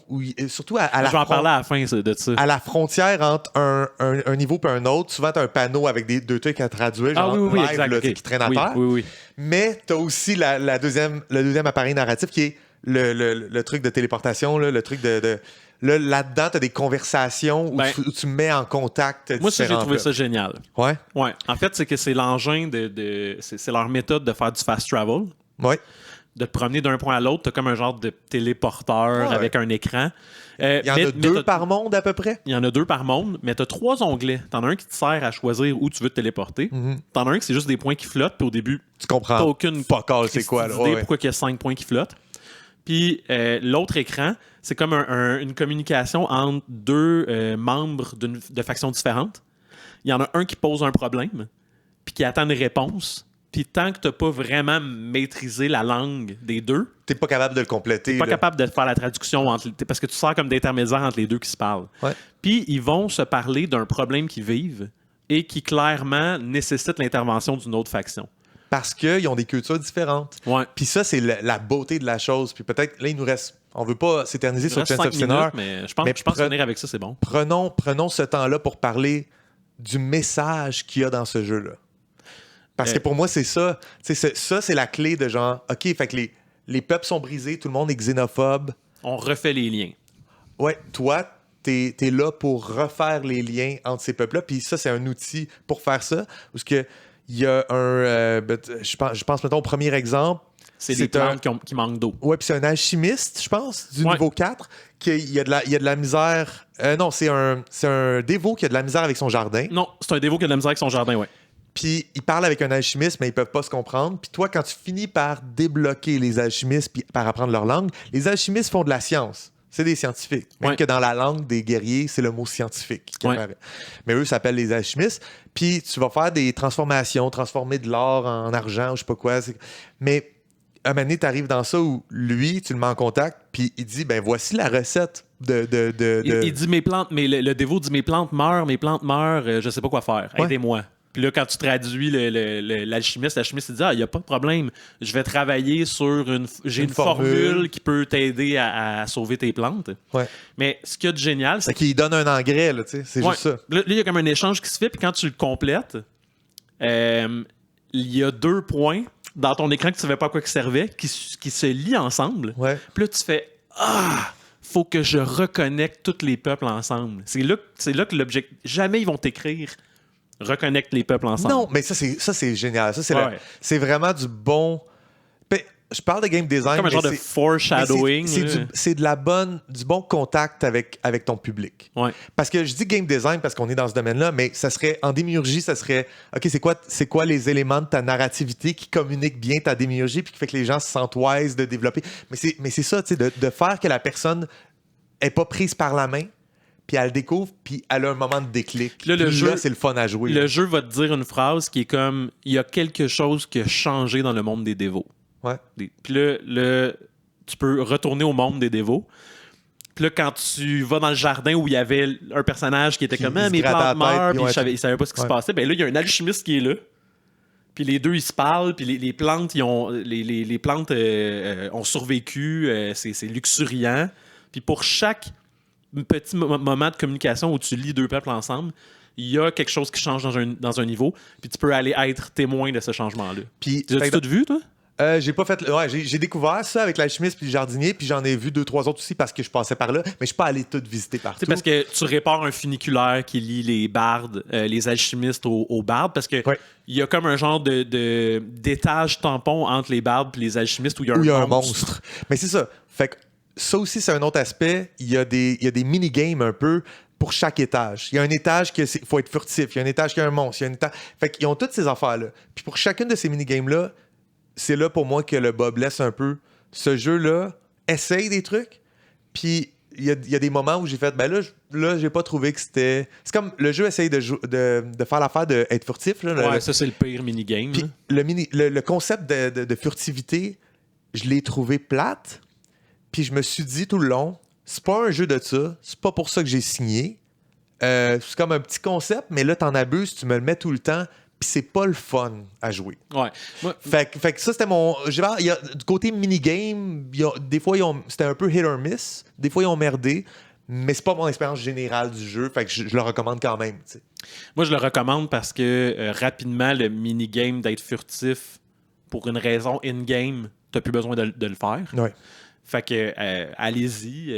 surtout à la je vais en parler à la fin de ça. À la frontière entre un niveau et un autre, souvent, tu as un panneau avec deux trucs à traduire, genre live, exact, là, qui traîne à terre. Oui. Mais tu as aussi le deuxième appareil narratif qui est le truc de téléportation, là, le truc de là-dedans, tu as des conversations où tu mets en contact. Moi, j'ai trouvé ça génial. Ouais. En fait, c'est que c'est l'engin c'est leur méthode de faire du fast travel. Ouais. te promener d'un point à l'autre. Tu as comme un genre de téléporteur avec un écran. Il y en a 2 par monde à peu près? Il y en a 2 par monde, mais tu as 3 onglets. Tu en as un qui te sert à choisir où tu veux te téléporter. Tu en as un qui c'est juste des points qui flottent, puis au début, tu comprends t'as aucune c'est quoi, là. idée pourquoi il y a 5 points qui flottent. Puis l'autre écran, c'est comme une communication entre 2 membres de factions différentes. Il y en a un qui pose un problème, puis qui attend une réponse. Puis tant que tu n'as pas vraiment maîtrisé la langue des 2, tu n'es pas capable de le compléter. Tu n'es pas capable de faire la traduction parce que tu sers comme d'intermédiaire entre les 2 qui se parlent. Ouais. Puis ils vont se parler d'un problème qu'ils vivent et qui clairement nécessite l'intervention d'une autre faction. Parce qu'ils ont des cultures différentes. Ouais. Puis ça, c'est la beauté de la chose. Puis peut-être, là, il nous reste... On veut pas s'éterniser sur Chance of Sinner. Mais je pense finir avec ça, c'est bon. Prenons ce temps-là pour parler du message qu'il y a dans ce jeu-là. Parce que pour moi, c'est ça. Ça, c'est la clé de genre, OK, fait que les peuples sont brisés, tout le monde est xénophobe. On refait les liens. Ouais, toi, t'es là pour refaire les liens entre ces peuples-là. Puis ça, c'est un outil pour faire ça. Parce que il y a je pense, mettons, au premier exemple. C'est des plantes qui manquent d'eau. Ouais, puis c'est un alchimiste, je pense, du niveau 4, il y a de la misère. Non, c'est un dévot qui a de la misère avec son jardin. Non, c'est un dévot qui a de la misère avec son jardin, ouais. Puis ils parlent avec un alchimiste, mais ils peuvent pas se comprendre. Puis toi, quand tu finis par débloquer les alchimistes puis par apprendre leur langue, les alchimistes font de la science. C'est des scientifiques. Même que dans la langue des guerriers, c'est le mot scientifique qui apparaît. Mais eux s'appellent les alchimistes. Puis tu vas faire des transformations, transformer de l'or en argent ou je sais pas quoi. Mais à un moment donné, tu arrives dans ça où lui, tu le mets en contact, puis il dit, ben voici la recette Il dit, le dévot dit, mes plantes meurent, je sais pas quoi faire. Aidez-moi. Puis là, quand tu traduis l'alchimiste, il dit, il n'y a pas de problème. Je vais travailler sur une formule qui peut t'aider à sauver tes plantes. Ouais. Mais ce qu'il y a de génial, c'est qu'il donne un engrais, là, tu sais. C'est juste ça. Là, il y a comme un échange qui se fait, puis quand tu le complètes, il y a 2 points dans ton écran que tu ne savais pas à quoi ils servaient, qui se lient ensemble. Ouais. Puis là, tu fais faut que je reconnecte tous les peuples ensemble. C'est là que l'objectif. Jamais ils vont t'écrire reconnecte les peuples ensemble. Non, mais ça, c'est génial. Ça, c'est vraiment du bon. Je parle de game design. Comme un genre de foreshadowing. C'est du bon contact avec ton public. Ouais. Parce que je dis game design parce qu'on est dans ce domaine-là, mais ça serait en démiurgie, ça serait OK, c'est quoi les éléments de ta narrativité qui communiquent bien ta démiurgie puis qui fait que les gens se sentent wise de développer. Mais c'est ça, tu sais, de faire que la personne n'est pas prise par la main. Puis elle le découvre, puis elle a un moment de déclic. Puis là, c'est le fun à jouer. Le jeu va te dire une phrase qui est comme il y a quelque chose qui a changé dans le monde des dévots. Ouais. Puis là, tu peux retourner au monde des dévots. Puis là, quand tu vas dans le jardin où il y avait un personnage qui était comme mes plantes meurent, puis il savait pas ce qui se passait, ben là, il y a un alchimiste qui est là. Puis les 2, ils se parlent, puis les plantes, les plantes ont survécu, c'est luxuriant. Puis pour chaque petit moment de communication où tu lis 2 peuples ensemble, il y a quelque chose qui change dans un niveau, puis tu peux aller être témoin de ce changement-là. Puis tu as tout vu, toi? J'ai pas fait. Ouais, j'ai découvert ça avec l'alchimiste puis le jardinier, puis j'en ai vu 2-3 autres aussi parce que je passais par là, mais je suis pas allé toutes visiter partout. C'est parce que tu répares un funiculaire qui lie les bardes, les alchimistes aux bardes, parce que il y a comme un genre d'étage tampon entre les bardes et les alchimistes où il y a un monstre. Mais c'est ça. Fait que ça aussi, c'est un autre aspect. Il y a des mini-games un peu pour chaque étage. Il y a un étage qu'il faut être furtif. Il y a un étage qui a un monstre. Fait qu'ils ont toutes ces affaires-là. Puis pour chacune de ces mini-games-là, c'est là pour moi que le bas blesse un peu. Ce jeu-là essaye des trucs. Puis il y a des moments où j'ai fait, ben là j'ai pas trouvé que c'était... C'est comme le jeu essaye de faire l'affaire d'être furtif. Là, ça, c'est le pire mini-game. Puis le concept de furtivité, je l'ai trouvé plate. Puis je me suis dit tout le long, c'est pas un jeu de ça, c'est pas pour ça que j'ai signé. C'est comme un petit concept, mais là, t'en abuses, tu me le mets tout le temps, puis c'est pas le fun à jouer. Ouais. Fait que ça, c'était mon... Il y a, du côté minigame, des fois, c'était un peu hit or miss. Des fois, ils ont merdé, mais c'est pas mon expérience générale du jeu, fait que je le recommande quand même. T'sais. Moi, je le recommande parce que rapidement, le minigame d'être furtif, pour une raison in-game, t'as plus besoin de le faire. Ouais. Fait que allez-y,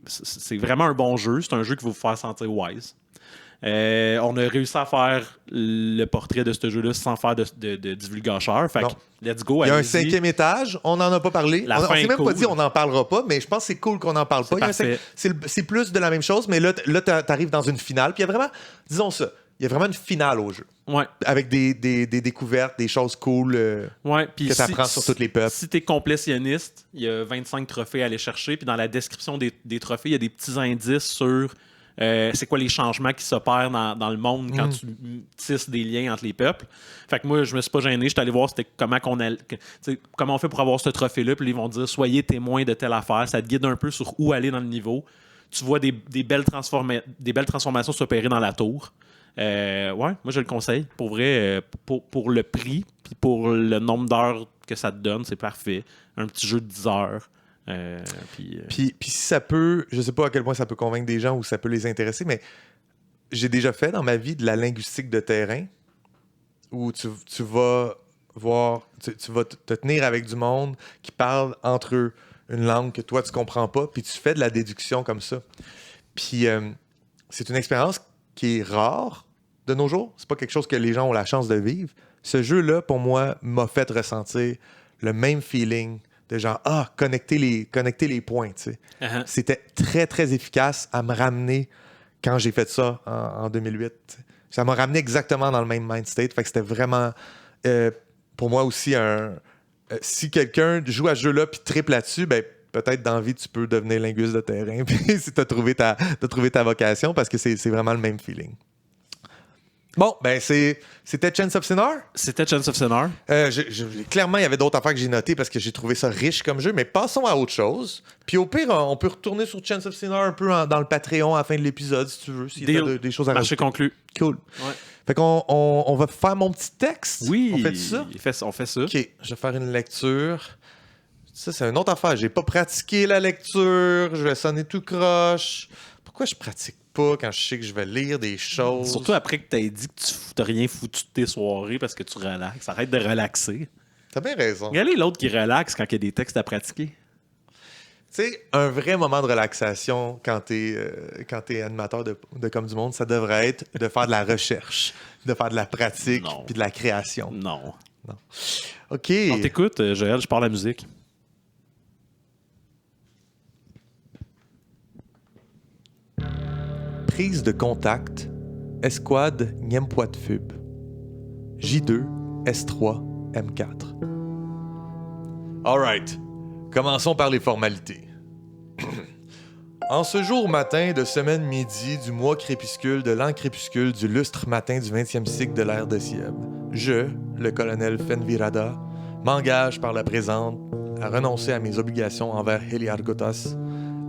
c'est vraiment un bon jeu. C'est un jeu qui va vous faire sentir wise. On a réussi à faire le portrait de ce jeu-là sans faire de divulgacheur. Fait que, Non. let's go. Il y a un allez-y. 5e étage, on n'en a pas parlé. La On fin s'est est même pas cool. dit on n'en parlera pas, mais je pense que c'est cool qu'on n'en parle pas. Il y a un parfait. c'est plus de la même chose, mais là t'arrives dans une finale. Puis il y a vraiment, disons ça, il y a vraiment une finale au jeu. Ouais. Avec des découvertes, des choses cool Ouais, puis que tu apprends sur tous les peuples. Si t'es complétionniste, il y a 25 trophées à aller chercher. Puis dans la description des trophées, il y a des petits indices sur c'est quoi les changements qui s'opèrent dans le monde quand tu tisses des liens entre les peuples. Fait que moi, je me suis pas gêné. J'étais allé voir comment on fait pour avoir ce trophée-là. Puis ils vont dire soyez témoin de telle affaire. Ça te guide un peu sur où aller dans le niveau. Tu vois des belles transformations s'opérer dans la tour. Ouais, moi je le conseille. Pour vrai, pour le prix puis pour le nombre d'heures que ça te donne, c'est parfait. Un petit jeu de 10 heures. Puis si ça peut, je sais pas à quel point ça peut convaincre des gens ou ça peut les intéresser, mais j'ai déjà fait dans ma vie de la linguistique de terrain où tu vas voir, tu vas te tenir avec du monde qui parle entre eux une langue que toi tu comprends pas, puis tu fais de la déduction comme ça. Puis c'est une expérience qui est rare de nos jours. C'est pas quelque chose que les gens ont la chance de vivre. Ce jeu-là, pour moi, m'a fait ressentir le même feeling de genre, connecter les points, tu sais. Uh-huh. C'était très, très efficace à me ramener quand j'ai fait ça en 2008. T'sais. Ça m'a ramené exactement dans le même mind state. Fait que c'était vraiment, pour moi aussi, si quelqu'un joue à ce jeu-là puis triple là-dessus, ben peut-être dans la vie, tu peux devenir linguiste de terrain puis si tu as trouvé ta vocation parce que c'est vraiment le même feeling. Bon, ben c'était Chance of Sinner. C'était Chance of Sinner. Clairement, il y avait d'autres affaires que j'ai notées parce que j'ai trouvé ça riche comme jeu, mais passons à autre chose. Puis au pire, on peut retourner sur Chance of Sinner un peu dans le Patreon à la fin de l'épisode, si tu veux, s'il y a des choses à Marché rajouter. conclu. Cool. Ouais. Fait qu'on on va faire mon petit texte. Oui. On fait ça? On fait ça. OK, je vais faire une lecture. Ça, c'est une autre affaire. J'ai pas pratiqué la lecture. Je vais sonner tout croche. Pourquoi je pratique pas quand je sais que je vais lire des choses? Surtout après que t'aies dit que tu t'as rien foutu de tes soirées parce que tu relaxes. Arrête de relaxer. T'as bien raison. Regardez l'autre qui relaxe quand il y a des textes à pratiquer. Tu sais, un vrai moment de relaxation quand t'es animateur de Comme du Monde, ça devrait être de faire de la recherche, de faire de la pratique, Non. puis de la création. Non. OK. On t'écoute, Joël, je parle la musique. Prise de contact, Escouade Niempoitfub. J2, S3, M4. All right. Commençons par les formalités. En ce jour matin de semaine midi du mois crépuscule de l'an crépuscule du lustre matin du 20e cycle de l'ère de Sieb, je, le colonel Fenvirada, m'engage par la présente à renoncer à mes obligations envers Heliargotas,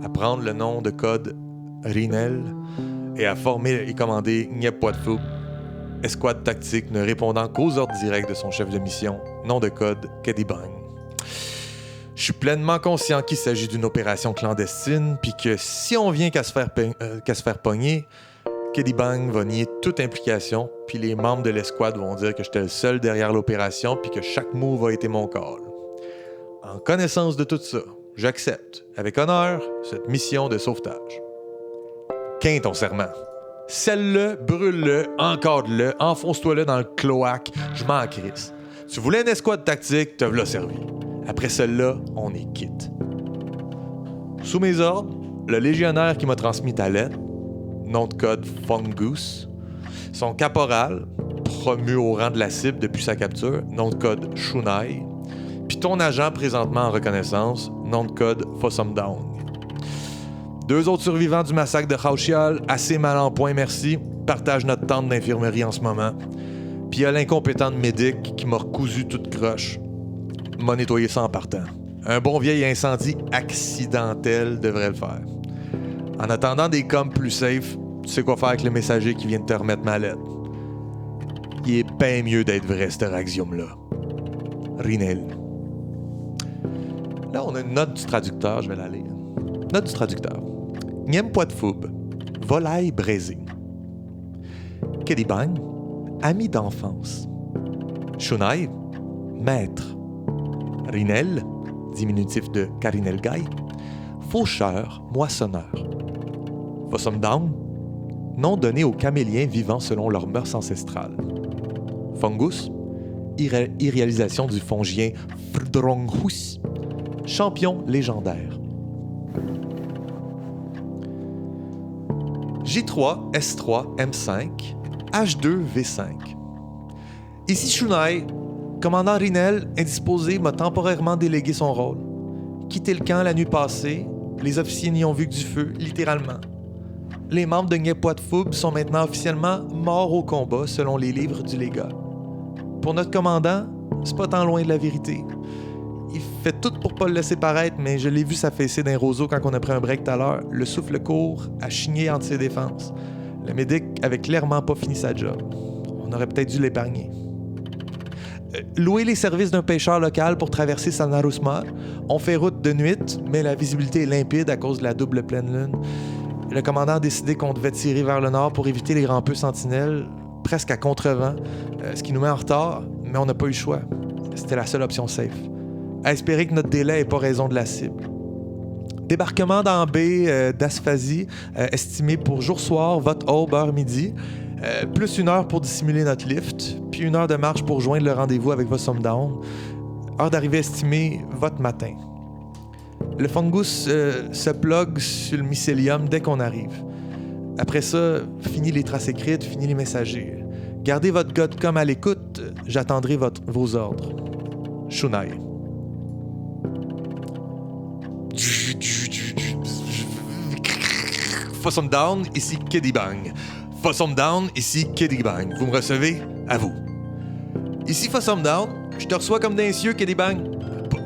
à prendre le nom de code Rinel et à former et commander Nieppoitfub, escouade tactique ne répondant qu'aux ordres directs de son chef de mission, nom de code Kedibang. Je suis pleinement conscient qu'il s'agit d'une opération clandestine, puis que si on vient qu'à se faire pogner, Kedibang va nier toute implication, puis les membres de l'escouade vont dire que j'étais le seul derrière l'opération, puis que chaque move a été mon call. En connaissance de tout ça, j'accepte, avec honneur, cette mission de sauvetage. Qu'est ton serment? Scelle-le, brûle-le, encadre-le, enfonce-toi-le dans le cloaque, je m'en crisse. Tu voulais une escouade tactique, te v'là servi. Après celle-là, on est quitte. Sous mes ordres, le légionnaire qui m'a transmis ta lettre, nom de code Fungus, son caporal, promu au rang de la cible depuis sa capture, nom de code Shunai, puis ton agent présentement en reconnaissance, nom de code Fossumdown. 2 autres survivants du massacre de Haushial, assez mal en point, merci, partagent notre tente d'infirmerie en ce moment. Puis il y a l'incompétent de médic qui m'a recousu toute croche. M'a nettoyé ça en partant. Un bon vieil incendie accidentel devrait le faire. En attendant des coms plus safe, tu sais quoi faire avec le messager qui vient de te remettre ma lettre. Il est bien mieux d'être vrai, ce Raxium-là. Rinel. Là, on a une note du traducteur, je vais la lire. Note du traducteur. Niempoitfub, volaille braisée. Kedibang, ami d'enfance. Shunai, maître. Rinel, diminutif de Karinelgai, faucheur, moissonneur. Fossumdown, nom donné aux caméliens vivant selon leurs mœurs ancestrales. Fungus, irréalisation du fongien Frdronghus, champion légendaire. J3, S3, M5, H2, V5. Ici Shunai, commandant Rinel, indisposé, m'a temporairement délégué son rôle. Quitté le camp la nuit passée, les officiers n'y ont vu que du feu, littéralement. Les membres de Ngepwatfoub sont maintenant officiellement morts au combat, selon les livres du légat. Pour notre commandant, c'est pas tant loin de la vérité. Il fait tout pour pas le laisser paraître, mais je l'ai vu s'affaisser d'un roseau quand on a pris un break tout à l'heure, le souffle court, à chigner entre ses défenses. Le médic avait clairement pas fini sa job. On aurait peut-être dû l'épargner. Louer les services d'un pêcheur local pour traverser Sanarusmar. On fait route de nuit, mais la visibilité est limpide à cause de la double pleine lune. Le commandant a décidé qu'on devait tirer vers le nord pour éviter les rampeux sentinelles, presque à contrevent, ce qui nous met en retard, mais on n'a pas eu le choix. C'était la seule option safe. À espérer que notre délai n'ait pas raison de la cible. Débarquement dans baie d'Asphasie, estimé pour jour-soir, votre aube, heure midi, plus 1 heure pour dissimuler notre lift, puis 1 heure de marche pour joindre le rendez-vous avec votre Down. Heure d'arrivée estimée, votre matin. Le fungus se plug sur le mycélium dès qu'on arrive. Après ça, fini les traces écrites, fini les messagers. Gardez votre Godcom à l'écoute, j'attendrai vos ordres. Shunai. Fossum Down, ici Kedibang. Fossum Down, ici Kedibang. Vous me recevez? À vous. Ici Fossum Down, je te reçois comme d'un cieux, Kedibang.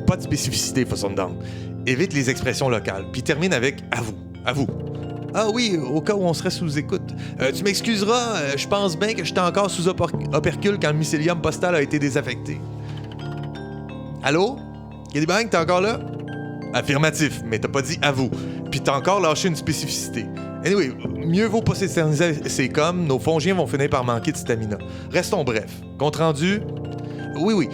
Pas de spécificité, Fossum Down. Évite les expressions locales, puis termine avec « à vous, à vous ». Ah oui, au cas où on serait sous écoute. Tu m'excuseras, je pense bien que j'étais encore sous opercule quand le mycélium postal a été désaffecté. Allô? Kedibang, t'es encore là? Affirmatif, mais t'as pas dit « à vous ». Puis t'as encore lâché une spécificité. Anyway, mieux vaut pas s'éterniser, c'est comme nos fongiens vont finir par manquer de stamina. Restons brefs. Compte rendu? Oui.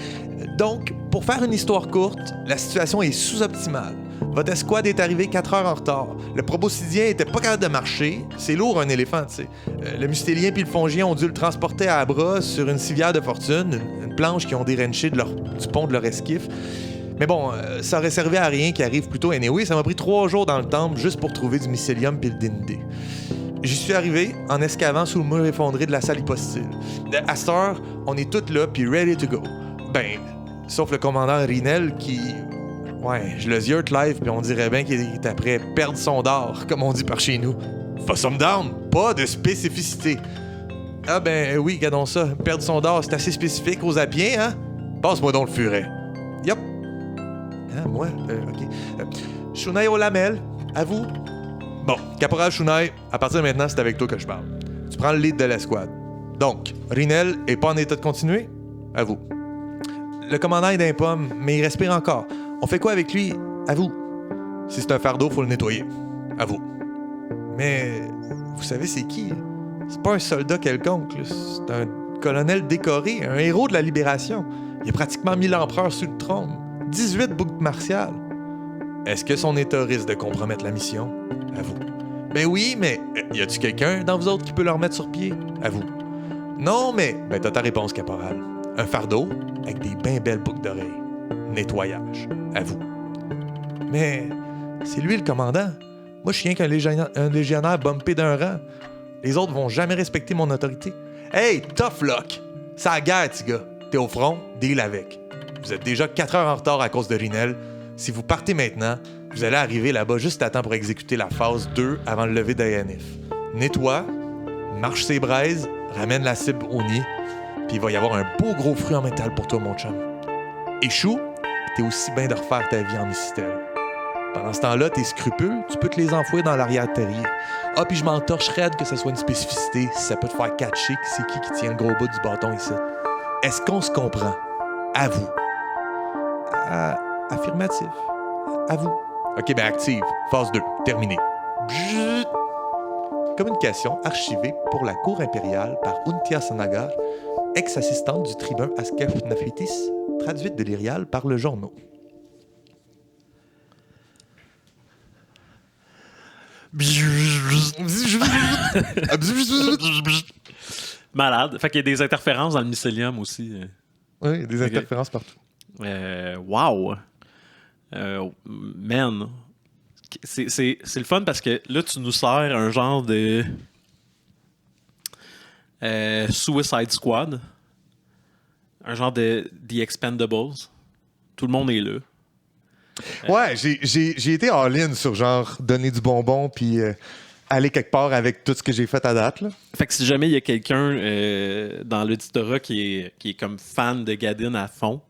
Donc, pour faire une histoire courte, la situation est sous-optimale. Votre escouade est arrivée 4 heures en retard. Le proboscidien était pas capable de marcher. C'est lourd, un éléphant, tu sais. Le mustélien puis le fongien ont dû le transporter à bras sur une civière de fortune, une planche qui ont dérenché du pont de leur esquif. Mais bon, ça aurait servi à rien qui arrive plutôt anyway. Ça m'a pris 3 jours dans le temple juste pour trouver du mycélium puis le DND. J'y suis arrivé en escavant sous le mur effondré de la salle hypostyle. À cette heure, on est tous là puis ready to go. Ben, sauf le commandant Rinel qui... Ouais, je le ziote live puis on dirait bien qu'il est après perdre son dard, comme on dit par chez nous. Fossum Down, pas de spécificité. Ah ben oui, regardons ça. Perdre son dard, c'est assez spécifique aux apiens, hein? Passe-moi donc le furet. Yup. Ah, moi? OK. Shunai Olamel, à vous. Bon, Caporal Shunai, à partir de maintenant, c'est avec toi que je parle. Tu prends le lead de l'escouade. Donc, Rinel est pas en état de continuer? À vous. Le commandant est d'un pomme, mais il respire encore. On fait quoi avec lui? À vous. Si c'est un fardeau, faut le nettoyer. À vous. Mais vous savez c'est qui? C'est pas un soldat quelconque. Là. C'est un colonel décoré, un héros de la libération. Il a pratiquement mis l'empereur sur le trône. 18 boucles martiales. Est-ce que son état risque de compromettre la mission? À vous. Ben oui, mais y a-tu quelqu'un dans vous autres qui peut le remettre sur pied? À vous. Non, mais ben t'as ta réponse, caporal. Un fardeau avec des bien belles boucles d'oreilles. Nettoyage. À vous. Mais c'est lui le commandant. Moi, je suis rien qu'un légionnaire bumpé d'un rang. Les autres vont jamais respecter mon autorité. Hey, tough luck! C'est la guerre, petit gars. T'es au front, deal avec. Vous êtes déjà 4 heures en retard à cause de Rinel. Si vous partez maintenant, vous allez arriver là-bas juste à temps pour exécuter la phase 2 avant le lever d'Ayanif. Nettoie, marche ses braises, ramène la cible au nid, puis il va y avoir un beau gros fruit en métal pour toi, mon chum. Échoue, t'es aussi bien de refaire ta vie en mystère. Pendant ce temps-là, tes scrupules, tu peux te les enfouir dans l'arrière-terrier. Ah, puis je m'entorche raide que ce soit une spécificité, si ça peut te faire catcher c'est qui tient le gros bout du bâton ici. Est-ce qu'on se comprend? À vous. Affirmatif. À vous. OK, ben active. Phase 2. Terminé. Bzzzt. Communication archivée pour la cour impériale par Untia Sanagar, ex-assistante du tribun Askef Nafitis, traduite de l'Irial par le journaux. Malade. Fait qu'il y a des interférences dans le mycélium aussi. Oui, des interférences partout. Wow! Man! C'est le fun parce que là, tu nous sers un genre de Suicide Squad. Un genre de The Expendables. Tout le monde est là. Ouais, j'ai été all-in sur genre donner du bonbon puis aller quelque part avec tout ce que j'ai fait à date. Là. Fait que si jamais il y a quelqu'un dans l'auditorat qui est comme fan de Gadin à fond,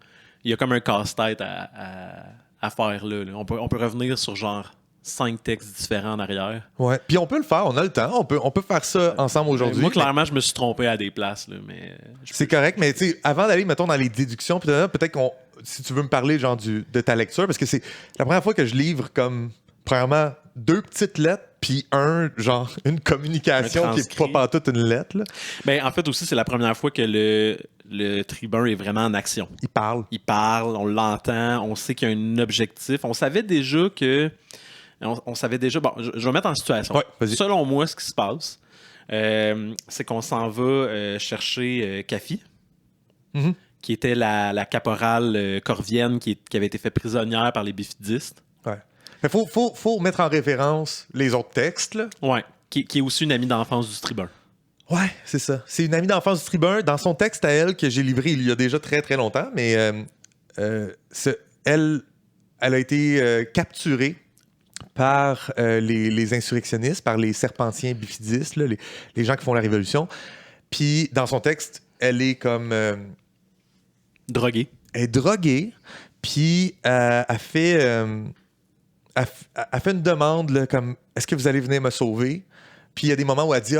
il y a comme un casse-tête à faire là. On peut revenir sur genre 5 textes différents en arrière. Ouais. Puis on peut le faire, on a le temps. On peut faire ça ensemble aujourd'hui. Moi, clairement, je me suis trompé à des places. Là, mais c'est correct, mais tu sais, avant d'aller, mettons, dans les déductions, peut-être qu'on, si tu veux me parler genre de ta lecture, parce que c'est la première fois que je livre comme, premièrement, 2 petites lettres, puis une communication qui est pas pantoute une lettre. Là. Ben, en fait, aussi, c'est la première fois que le tribun est vraiment en action. Il parle, on l'entend, on sait qu'il y a un objectif. On savait déjà que... On savait déjà... Bon, je vais mettre en situation. Ouais, vas-y. Selon moi, ce qui se passe, c'est qu'on s'en va chercher Kafi, qui était la caporale corvienne qui avait été faite prisonnière par les bifidistes. Ouais. Il faut mettre en référence les autres textes. Là. Ouais, qui est aussi une amie d'enfance du tribun. Ouais, c'est ça. C'est une amie d'enfance du tribun. Dans son texte à elle, que j'ai livré il y a déjà très, très longtemps, mais elle a été capturée par les insurrectionnistes, par les serpentiens bifidistes, là, les gens qui font la révolution. Puis, dans son texte, elle est comme... droguée. Elle est droguée, puis elle fait une demande, là, comme « Est-ce que vous allez venir me sauver? » Puis il y a des moments où elle dit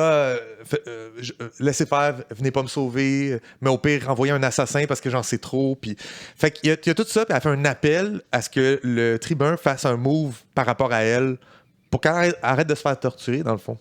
laissez faire, venez pas me sauver, mais au pire, envoyez un assassin parce que j'en sais trop. Puis... Fait qu'il y a tout ça, puis elle fait un appel à ce que le tribun fasse un move par rapport à elle pour qu'elle arrête de se faire torturer, dans le fond.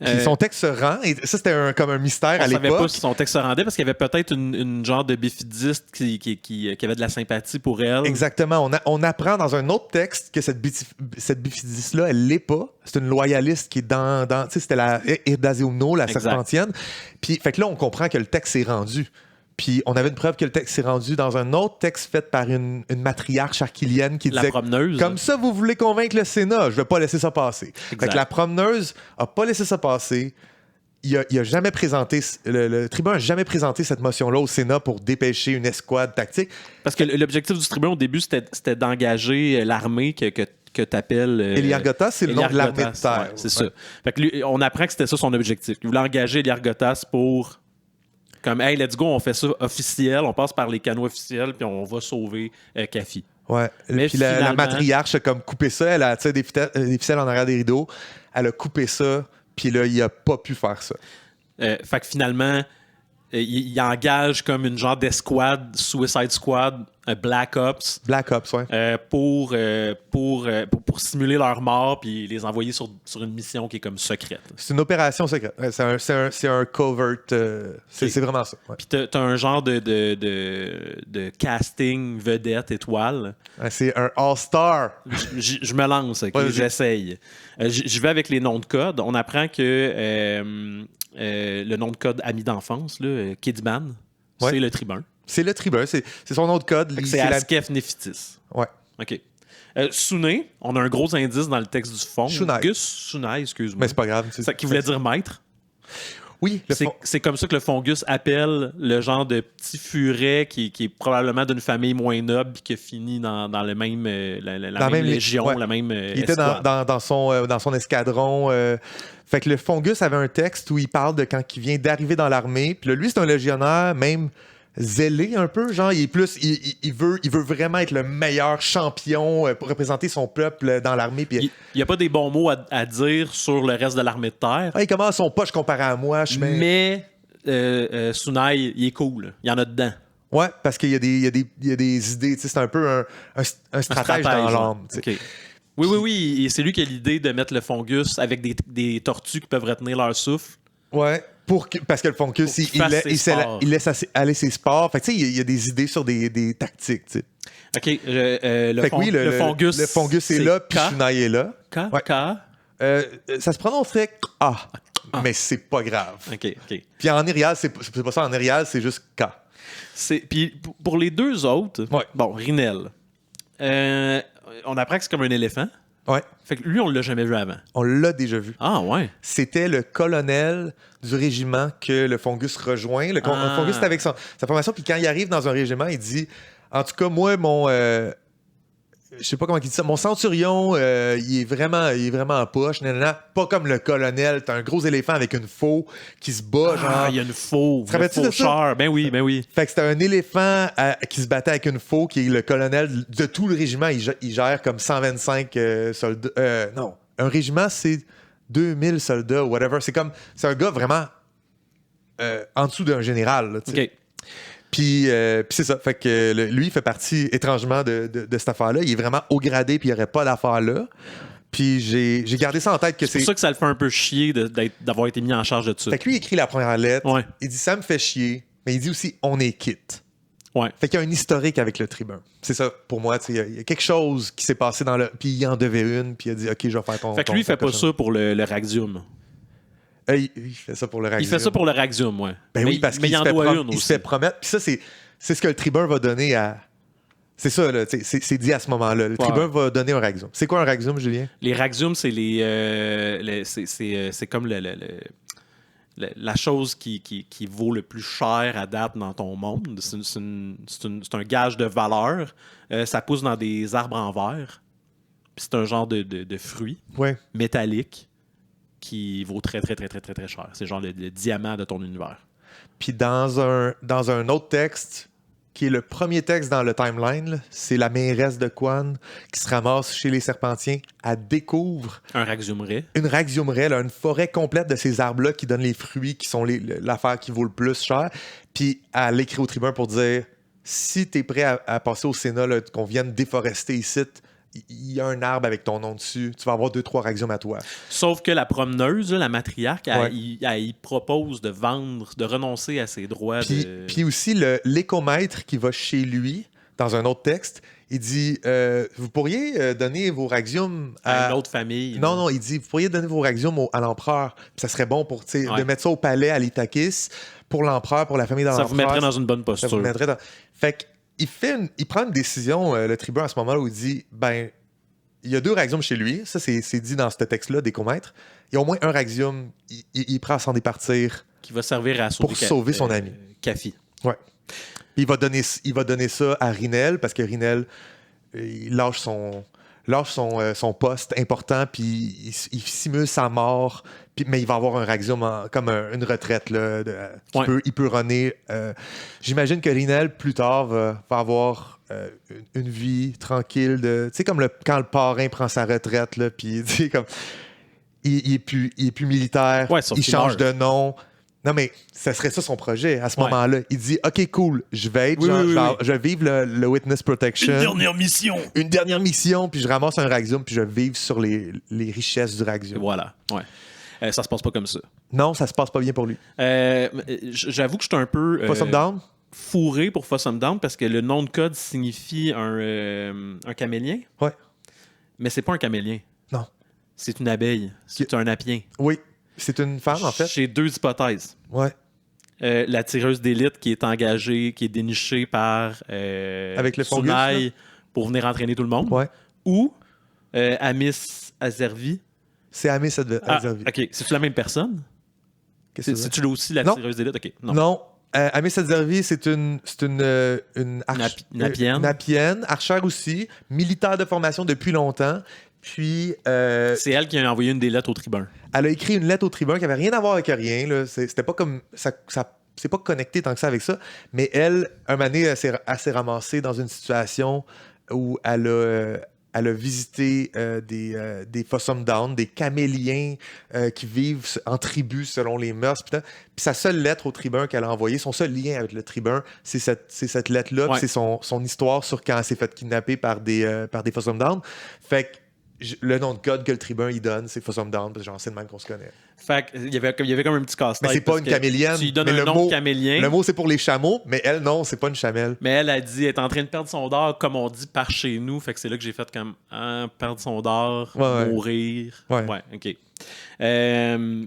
Puis son texte se rend, et ça, c'était comme un mystère à l'époque. On savait pas si son texte se rendait parce qu'il y avait peut-être une genre de bifidiste qui avait de la sympathie pour elle. Exactement. On apprend dans un autre texte que cette bifidiste-là, elle l'est pas. C'est une loyaliste qui est dans tu sais, c'était la Irdaziuno, la serpentienne. Puis, fait que là, on comprend que le texte s'est rendu. Puis on avait une preuve que le texte s'est rendu dans un autre texte fait par une matriarche archilienne qui disait... La promeneuse. Comme ça, vous voulez convaincre le Sénat, je vais pas laisser ça passer. Exact. Fait que la promeneuse a pas laissé ça passer. Il a jamais présenté... Le tribun a jamais présenté cette motion-là au Sénat pour dépêcher une escouade tactique. Parce que l'objectif du tribun, au début, c'était d'engager l'armée que tu appelles... Eliargotas, c'est le nom de l'armée de terre. Ouais, c'est ça. Fait que lui, on apprend que c'était ça son objectif. Il voulait engager Eliargotas pour... Comme, hey, let's go, on fait ça officiel, on passe par les canaux officiels, puis on va sauver Kafi. Ouais. Mais puis finalement... la matriarche a comme coupé ça, elle a des ficelles en arrière des rideaux, elle a coupé ça, puis là, il a pas pu faire ça. Fait que finalement, il engage comme une genre d'escouade, Suicide Squad, Black Ops. Black Ops, ouais. Pour simuler leur mort puis les envoyer sur une mission qui est comme secrète. C'est une opération secrète. C'est un covert. C'est vraiment ça. Ouais. Puis t'as un genre de casting vedette étoile. C'est un all-star. Je me lance, okay? J'essaye. Je vais avec les noms de code. On apprend que le nom de code ami d'enfance, Kidman, c'est le tribun. C'est le tribun, c'est son nom de code. C'est Askef Nephitis. Ouais. OK. Suné, on a un gros indice dans le texte du fond. Shunai. Shunai, excuse-moi. Mais c'est pas grave. Ça qui voulait dire maître. Oui. C'est comme ça que le fungus appelle le genre de petit furet qui est probablement d'une famille moins noble et qui a fini dans le même, la même légion, la même il était dans son escadron. Fait que le fungus avait un texte où il parle de quand il vient d'arriver dans l'armée. Puis là, lui, c'est un légionnaire, même zélé un peu. Genre, il est plus... Il veut vraiment être le meilleur champion pour représenter son peuple dans l'armée. Puis... Il n'y a pas des bons mots à dire sur le reste de l'armée de terre. Il commence son poche comparé à moi. Mais Sunai, il est cool. Il y en a dedans. Ouais, parce qu'il y a des idées. C'est un peu un stratège dans l'âme. Okay. Oui. Et c'est lui qui a l'idée de mettre le fungus avec des tortues qui peuvent retenir leur souffle. Ouais, parce que le fungus, il laisse aller ses sports. Fait que tu sais, il y a des idées sur des tactiques, tu sais. OK, le fungus... Le fungus est là, puis Shunai est là. K? Ça se prononcerait K, mais c'est pas grave. OK. Puis en Irial, c'est pas ça. En Irial, c'est juste K. Puis pour les deux autres, Ouais. bon, Rinel, on apprend que c'est comme un éléphant. Ouais. Fait que lui, on l'a jamais vu avant. On l'a déjà vu. Ah, ouais. C'était le colonel du régiment que le Fungus rejoint. Le Fungus est avec sa formation. Puis quand il arrive dans un régiment, il dit, en tout cas, moi, mon... je sais pas comment il dit ça. Mon centurion, il est vraiment en poche. Nanana. Pas comme le colonel. T'as un gros éléphant avec une faux qui se bat. Genre. Il y a une faux. Te rappelles-tu de ça? Faucheur. Ben oui. Fait que c'était un éléphant qui se battait avec une faux, qui est le colonel de tout le régiment. Il gère comme 125 soldats. Non, un régiment, c'est 2000 soldats, whatever. C'est un gars vraiment en dessous d'un général. Là, OK. Puis c'est ça. Fait que lui, il fait partie étrangement de cette affaire-là. Il est vraiment haut gradé, puis il n'y aurait pas d'affaire là. Puis j'ai gardé ça en tête que C'est pour ça que ça le fait un peu chier d'avoir été mis en charge de ça. Fait que lui, il écrit la première lettre. Ouais. Il dit ça me fait chier, mais il dit aussi on est quitte. Ouais. Fait qu'il y a un historique avec le tribun. C'est ça, pour moi. Il y a quelque chose qui s'est passé dans le. Puis il en devait une, puis il a dit OK, je vais faire ton. Fait que lui, il fait pas ça pour le Raxium. Il fait ça pour le Raxium. Il fait ça pour le Raxium, ouais. Ben oui, parce mais qu'il il en doit une il aussi. se fait promettre. Puis ça, c'est ce que le tribun va donner à. C'est ça, là. C'est dit à ce moment-là. Le tribun va donner un Raxium. C'est quoi un Raxium, Julien? Les Raxium, c'est c'est comme la chose qui vaut le plus cher à date dans ton monde. C'est un gage de valeur. Ça pousse dans des arbres en verre. Puis c'est un genre de fruit Ouais. métallique qui vaut très, très, très, très, très, très cher. C'est genre le diamant de ton univers. Puis dans un autre texte, qui est le premier texte dans le timeline, là, c'est la mairesse de Quan qui se ramasse chez les Serpentiens. Elle découvre Un Raxiumray. une Raxiumray, là, une forêt complète de ces arbres-là qui donnent les fruits qui sont l'affaire qui vaut le plus cher. Puis elle écrit au tribun pour dire si t'es prêt à passer au Sénat, là, qu'on vienne déforester ici, il y a un arbre avec ton nom dessus, tu vas avoir 2-3 Raxium à toi. Sauf que la promeneuse, la matriarque, Ouais. elle propose de vendre, de renoncer à ses droits. Puis aussi, l'écomètre qui va chez lui, dans un autre texte, il dit vous pourriez donner vos Raxium à une autre famille. Non, il dit vous pourriez donner vos Raxium à l'empereur. Puis ça serait bon pour de mettre ça au palais à l'Itakis pour l'empereur, pour la famille de l'empereur. Ça vous mettrait dans une bonne posture. Ça vous mettrait dans... Fait que il prend une décision, le tribun, à ce moment-là, où il dit ben, il y a 2 Raxium chez lui. Ça, c'est dit dans ce texte-là, d'écomètre. Il y a au moins un Raxium. Il prend à s'en départir. Qui va servir à sauver son ami. Cafi. Ouais. Il va donner ça à Rinel parce que Rinel, il lâche son poste important, puis il simule sa mort, mais il va avoir un Raxium comme une retraite. Là, il peut runner. J'imagine que Rinel, plus tard, va avoir une vie tranquille. Tu sais, comme quand le parrain prend sa retraite, là, puis comme, il est plus militaire, il change de nom. Non, mais ça serait ça son projet à ce moment-là. Il dit OK, cool, je vais je vais vivre le Witness Protection. Une dernière mission, puis je ramasse un Raxium, puis je vais vivre sur les richesses du Raxium. Voilà. Ouais. Ça se passe pas comme ça. Non, ça se passe pas bien pour lui. J'avoue que je suis un peu Fossum Down? Fourré pour Fossum Down parce que le nom de code signifie un camélien. Ouais. Mais c'est pas un camélien. Non. C'est une abeille. C'est un apien. Oui. C'est une femme, en fait. J'ai 2 hypothèses. Ouais. La tireuse d'élite qui est engagée, qui est dénichée par avec le Fungus, Sunai pour venir entraîner tout le monde. Ouais. Ou Amis Azervi. C'est Amis Azervi. OK. C'est-tu la même personne? C'est-tu aussi la tireuse d'élite? OK. Non. Amis Azervi, c'est une apienne, archère aussi, militaire de formation depuis longtemps. Puis. C'est elle qui a envoyé une des lettres au tribun. Elle a écrit une lettre au tribun qui n'avait rien à voir avec rien. Là. C'était pas comme. Ça c'est pas connecté tant que ça avec ça. Mais elle, un moment donné, elle s'est ramassée dans une situation où elle a visité des Fossum Down, des caméliens qui vivent en tribu selon les mœurs. Puis sa seule lettre au tribun qu'elle a envoyée, son seul lien avec le tribun, c'est cette lettre-là. Ouais. C'est son histoire sur quand elle s'est fait kidnapper par des Fossum Down. Fait que le nom de code que le tribun il donne, c'est Fussum Down, parce que genre, c'est le même qu'on se connaît. Fait qu'il y avait comme un petit casse-tête. Mais c'est pas parce une que camélienne. Tu lui donnes mais un nom de camélien. Le mot, c'est pour les chameaux, mais elle, non, c'est pas une chamelle. Mais elle a dit, elle est en train de perdre son dard, comme on dit, par chez nous. Fait que c'est là que j'ai fait comme, perdre son dard, Ouais. mourir. Ouais. OK.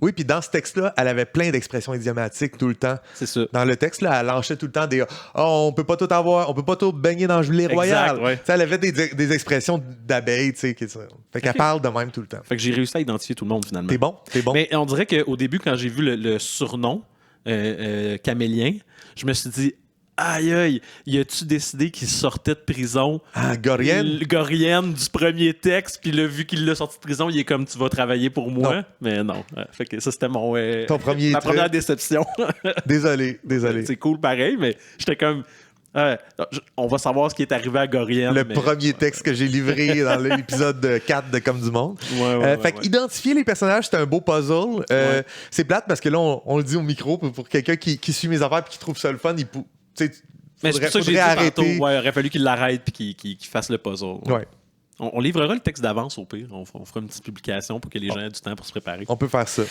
Oui, puis dans ce texte-là, elle avait plein d'expressions idiomatiques tout le temps. C'est ça. Dans le texte, là, elle lâchait tout le temps des on peut pas tout avoir, on peut pas tout baigner dans le gelée royale. Ouais. Tu sais, elle avait des expressions d'abeilles, tu sais. Fait qu'elle parle de même tout le temps. Fait que j'ai réussi à identifier tout le monde finalement. T'es bon? Mais on dirait qu'au début, quand j'ai vu le surnom camélien, je me suis dit, aïe aïe, y a-tu décidé qu'il sortait de prison? Gorienne? Le Gorienne du premier texte, puis là, vu qu'il l'a sorti de prison, il est comme, tu vas travailler pour moi. Non. Mais non. Fait que ça, c'était Ton premier ma truc. première déception. Désolé. C'est cool pareil, mais j'étais comme, on va savoir ce qui est arrivé à Gorienne. Le premier texte que j'ai livré dans l'épisode 4 de Comme du Monde. Fait qu'identifier les personnages, c'est un beau puzzle. C'est plate parce que là, on le dit au micro pour quelqu'un qui suit mes affaires et qui trouve ça le fun, mais c'est pour ça que j'ai dit tantôt, il aurait fallu qu'il l'arrête et qu'il fasse le puzzle. Ouais. On livrera le texte d'avance au pire. On fera une petite publication pour que les gens aient du temps pour se préparer. On peut faire ça.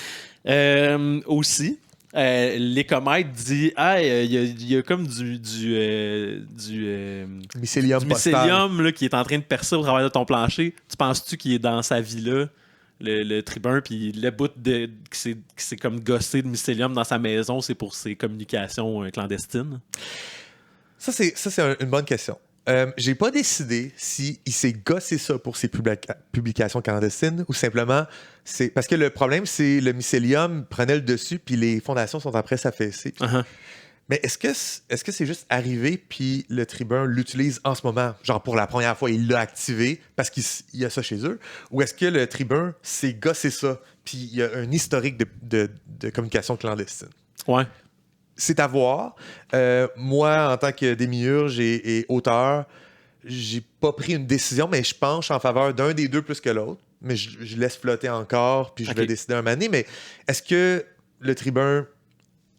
Aussi, les comètes dit il y a comme du mycélium du postal. mycélium là, qui est en train de percer au travers de ton plancher. Tu penses-tu qu'il est dans sa villa, le tribun, puis le bout qui s'est comme gossé de mycélium dans sa maison, c'est pour ses communications clandestines? Ça, c'est une bonne question. J'ai pas décidé s'il s'est gossé ça pour ses publications clandestines ou simplement c'est parce que le problème c'est le mycélium prenait le dessus puis les fondations sont après s'affaisser. Mais est-ce que c'est juste arrivé puis le tribun l'utilise en ce moment, genre pour la première fois il l'a activé parce qu'il y a ça chez eux, ou est-ce que le tribun s'est gossé ça puis il y a un historique de communication clandestine? Ouais. C'est à voir. Moi, en tant que démiurge et auteur, j'ai pas pris une décision, mais je penche en faveur d'un des deux plus que l'autre. Mais je laisse flotter encore, puis je vais décider un moment donné. Mais est-ce que le tribun,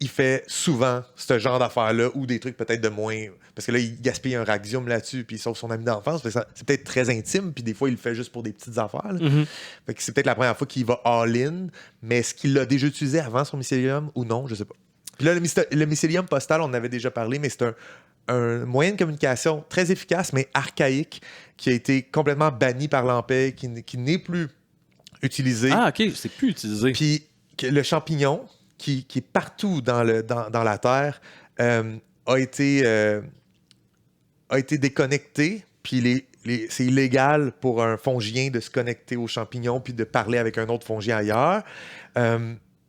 il fait souvent ce genre d'affaires-là ou des trucs peut-être de moins... Parce que là, il gaspille un Raxium là-dessus, puis il sauve son ami d'enfance. C'est peut-être très intime, puis des fois, il le fait juste pour des petites affaires. Fait que c'est peut-être la première fois qu'il va all-in, mais est-ce qu'il l'a déjà utilisé avant son mycélium ou non? Je sais pas. Puis là, le mycélium postal, on en avait déjà parlé, mais c'est un moyen de communication très efficace, mais archaïque, qui a été complètement banni par l'Empire, qui n'est plus utilisé. Ah, OK, c'est plus utilisé. Puis le champignon, qui est partout dans la Terre, a été déconnecté, puis c'est illégal pour un fongien de se connecter au champignon puis de parler avec un autre fongien ailleurs.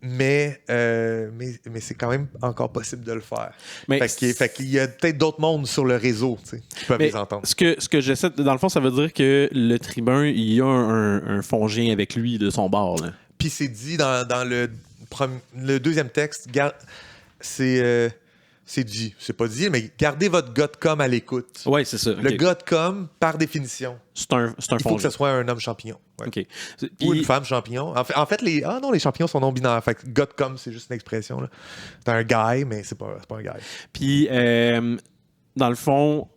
Mais c'est quand même encore possible de le faire. Fait qu'il y a peut-être d'autres mondes sur le réseau qui peuvent les entendre. Ce que j'essaie, dans le fond, ça veut dire que le tribun, il y a un fongien avec lui de son bord. Puis c'est dit dans le deuxième texte, c'est dit, c'est pas dit, mais gardez votre Godcom à l'écoute. Oui, c'est ça. Le Godcom, par définition, c'est un il faut que ce soit un homme champignon. Ouais. Okay. Ou une femme champignon. En fait, les champignons sont non-binaires. Fait que Godcom, c'est juste une expression. Là. C'est un guy, mais c'est pas un guy. Puis, dans le fond,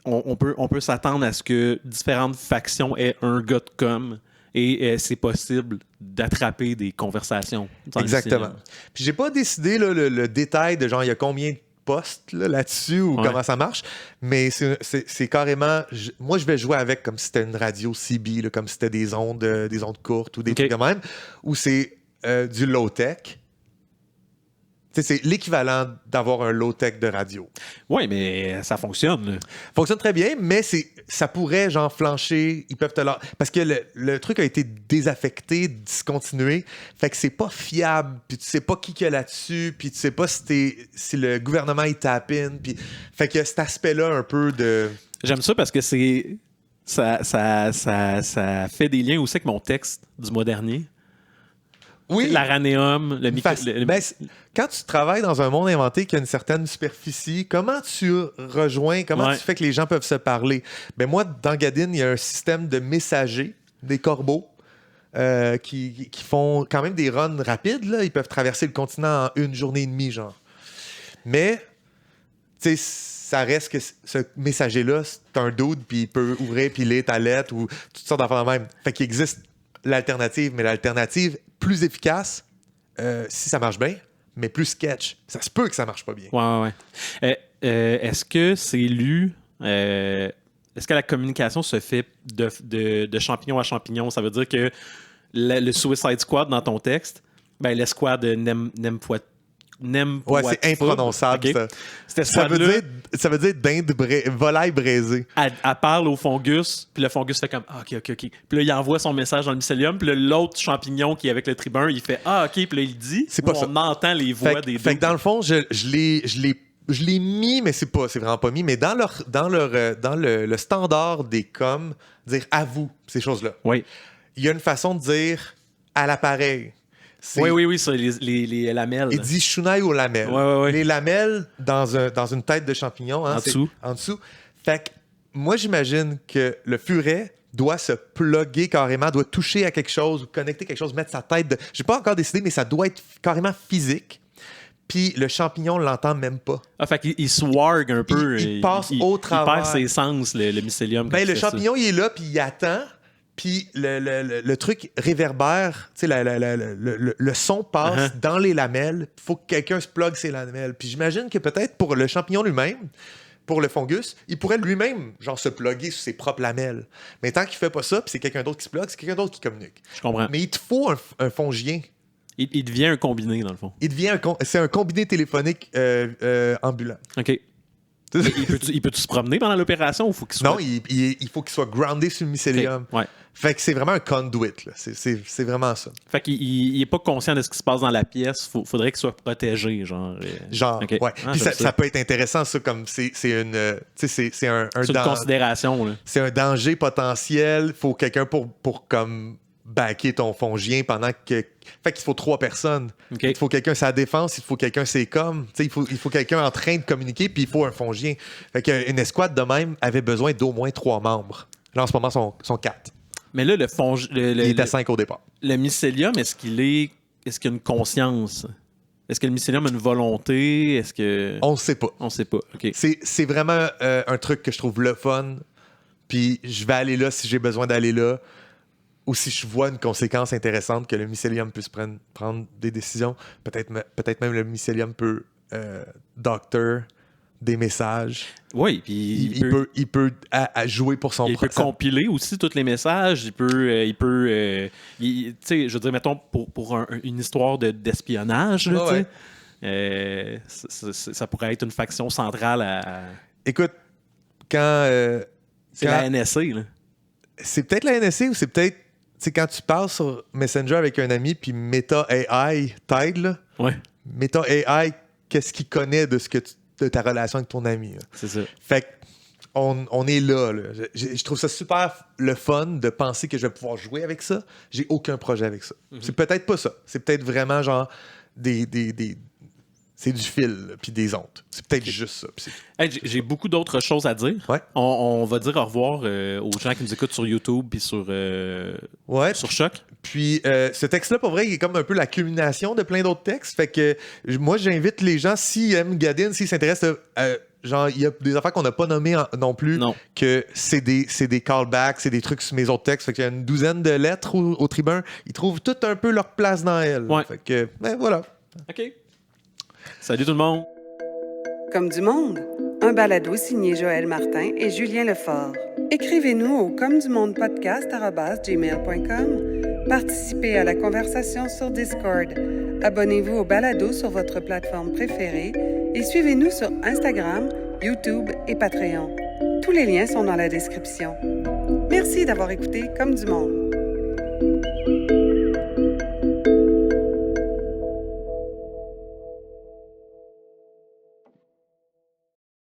on peut s'attendre à ce que différentes factions aient un Godcom. Et c'est possible d'attraper des conversations. Exactement. Puis j'ai pas décidé là, le détail de genre il y a combien de postes là-dessus ou comment ça marche, mais c'est carrément... Moi, je vais jouer avec comme si c'était une radio CB, là, comme si c'était des ondes courtes ou des trucs de même, ou c'est du low-tech. C'est l'équivalent d'avoir un low-tech de radio. Oui, mais ça fonctionne. Là. Fonctionne très bien, mais ça pourrait genre flancher. Ils peuvent te parce que le truc a été désaffecté, discontinué. Fait que c'est pas fiable. Puis tu sais pas qui a là-dessus. Puis tu sais pas si le gouvernement il tape in. Puis fait que cet aspect-là un peu de... J'aime ça parce que ça fait des liens aussi avec mon texte du mois dernier. Oui. L'aranéum, quand tu travailles dans un monde inventé qui a une certaine superficie, comment tu rejoins, comment tu fais que les gens peuvent se parler? Ben moi, dans Gadine, il y a un système de messagers, des corbeaux, qui font quand même des runs rapides. Là. Ils peuvent traverser le continent en 1 journée et demie, genre. Mais, tu sais, ça reste que ce messager-là, c'est un dude, puis il peut ouvrir puis lire ta lettre ou toutes sortes d'affaires de même. Fait qu'il existe l'alternative, mais l'alternative plus efficace, si ça marche bien, mais plus sketch. Ça se peut que ça marche pas bien. Ouais. Est-ce que c'est lu... est-ce que la communication se fait de champignon à champignon? Ça veut dire que le Suicide Squad dans ton texte, ben l'escouade Ouais, c'est imprononçable. Okay. Ça veut dire dinde volaille braisée. Elle parle au fungus, puis le fungus fait comme OK. Puis là, il envoie son message dans le mycélium, puis là, l'autre champignon qui est avec le tribun, il fait OK, puis là, il dit. C'est pas ça. On entend les voix des deux. Fait que dans le fond, je l'ai mis, mais c'est vraiment pas mis, mais dans le standard des coms, dire à vous, ces choses-là. Oui. Il y a une façon de dire à l'appareil. Oui, ça, les lamelles. Il dit chounaille aux lamelles. Ouais. Les lamelles dans une tête de champignon. Hein, en dessous. Fait que moi, j'imagine que le furet doit se plugger carrément, doit toucher à quelque chose, connecter quelque chose, mettre sa tête de... J'ai pas encore décidé, mais ça doit être carrément physique. Puis le champignon l'entend même pas. Ah, fait qu'il warg un peu. Il passe au travers. Il perd ses sens, le mycélium. Ben, le champignon, il est là, puis il attend. Puis le truc réverbère, tu sais, le son passe dans les lamelles. Il faut que quelqu'un se plug ses lamelles. Puis j'imagine que peut-être pour le champignon lui-même, pour le fungus, il pourrait lui-même genre se plugger sur ses propres lamelles. Mais tant qu'il fait pas ça, puis c'est quelqu'un d'autre qui se plug, c'est quelqu'un d'autre qui communique. Je comprends. Mais il te faut un fongien. Il devient un combiné, dans le fond. C'est un combiné téléphonique ambulant. OK. Il peut-tu se promener pendant l'opération ou faut qu'il soit... Non, il faut qu'il soit groundé sur le mycélium. Okay. Ouais. Fait que c'est vraiment un conduit, là. C'est vraiment ça. Fait qu'il est pas conscient de ce qui se passe dans la pièce. Faudrait qu'il soit protégé, genre. Okay. Ouais. Puis ça peut être intéressant, ça, comme c'est un une considération, là. C'est un danger potentiel. Faut quelqu'un pour comme backer ton fongien pendant que... Fait qu'il faut 3 personnes. Okay. Il faut quelqu'un sa défense, il faut quelqu'un c'est comme. Il faut quelqu'un en train de communiquer, puis il faut un fongien. Fait qu'une escouade de même avait besoin d'au moins 3 membres. Là, en ce moment, sont 4. Mais là, il était 5 au départ. Le mycélium, est-ce qu'il a une conscience? Est-ce que le mycélium a une volonté? Est-ce que... On ne sait pas. On sait pas, OK. C'est vraiment un truc que je trouve le fun. Puis je vais aller là si j'ai besoin d'aller là. Ou si je vois une conséquence intéressante que le mycélium puisse prendre des décisions. Peut-être même le mycélium peut doctor des messages. Oui, puis il peut jouer pour son propre. Il peut compiler aussi tous les messages. Il peut tu sais, je veux dire, mettons, pour une histoire d'espionnage, là, ça pourrait être une faction centrale à... Écoute, c'est la NSA, là. C'est peut-être la NSA ou c'est peut-être... Tu sais, quand tu parles sur Messenger avec un ami, puis Meta AI t'aide, là. Ouais. Meta AI, qu'est-ce qu'il connaît de ta relation avec ton ami? Là. C'est ça. Fait qu'on est là. Je trouve ça super le fun de penser que je vais pouvoir jouer avec ça. J'ai aucun projet avec ça. Mm-hmm. C'est peut-être pas ça. C'est peut-être vraiment genre c'est du fil, puis des ondes. C'est peut-être juste ça. Hey, j'ai beaucoup d'autres choses à dire. Ouais. On va dire au revoir aux gens qui nous écoutent sur YouTube puis sur Choc. Puis ce texte-là, pour vrai, il est comme un peu la culmination de plein d'autres textes. Fait que moi, j'invite les gens, s'ils aiment Gadin, s'ils s'intéressent genre, il y a des affaires qu'on n'a pas nommées non plus, que c'est des callbacks, c'est des trucs sur mes autres textes. Fait qu'il y a une douzaine de lettres au tribun. Ils trouvent tout un peu leur place dans elles. Ouais. Fait que, voilà. OK. Salut tout le monde. Comme du monde, un balado signé Joël Martin et Julien Lefort. Écrivez-nous au comedumondepodcast@gmail.com. Participez à la conversation sur Discord. Abonnez-vous au balado sur votre plateforme préférée et suivez-nous sur Instagram, YouTube et Patreon. Tous les liens sont dans la description. Merci d'avoir écouté Comme du monde.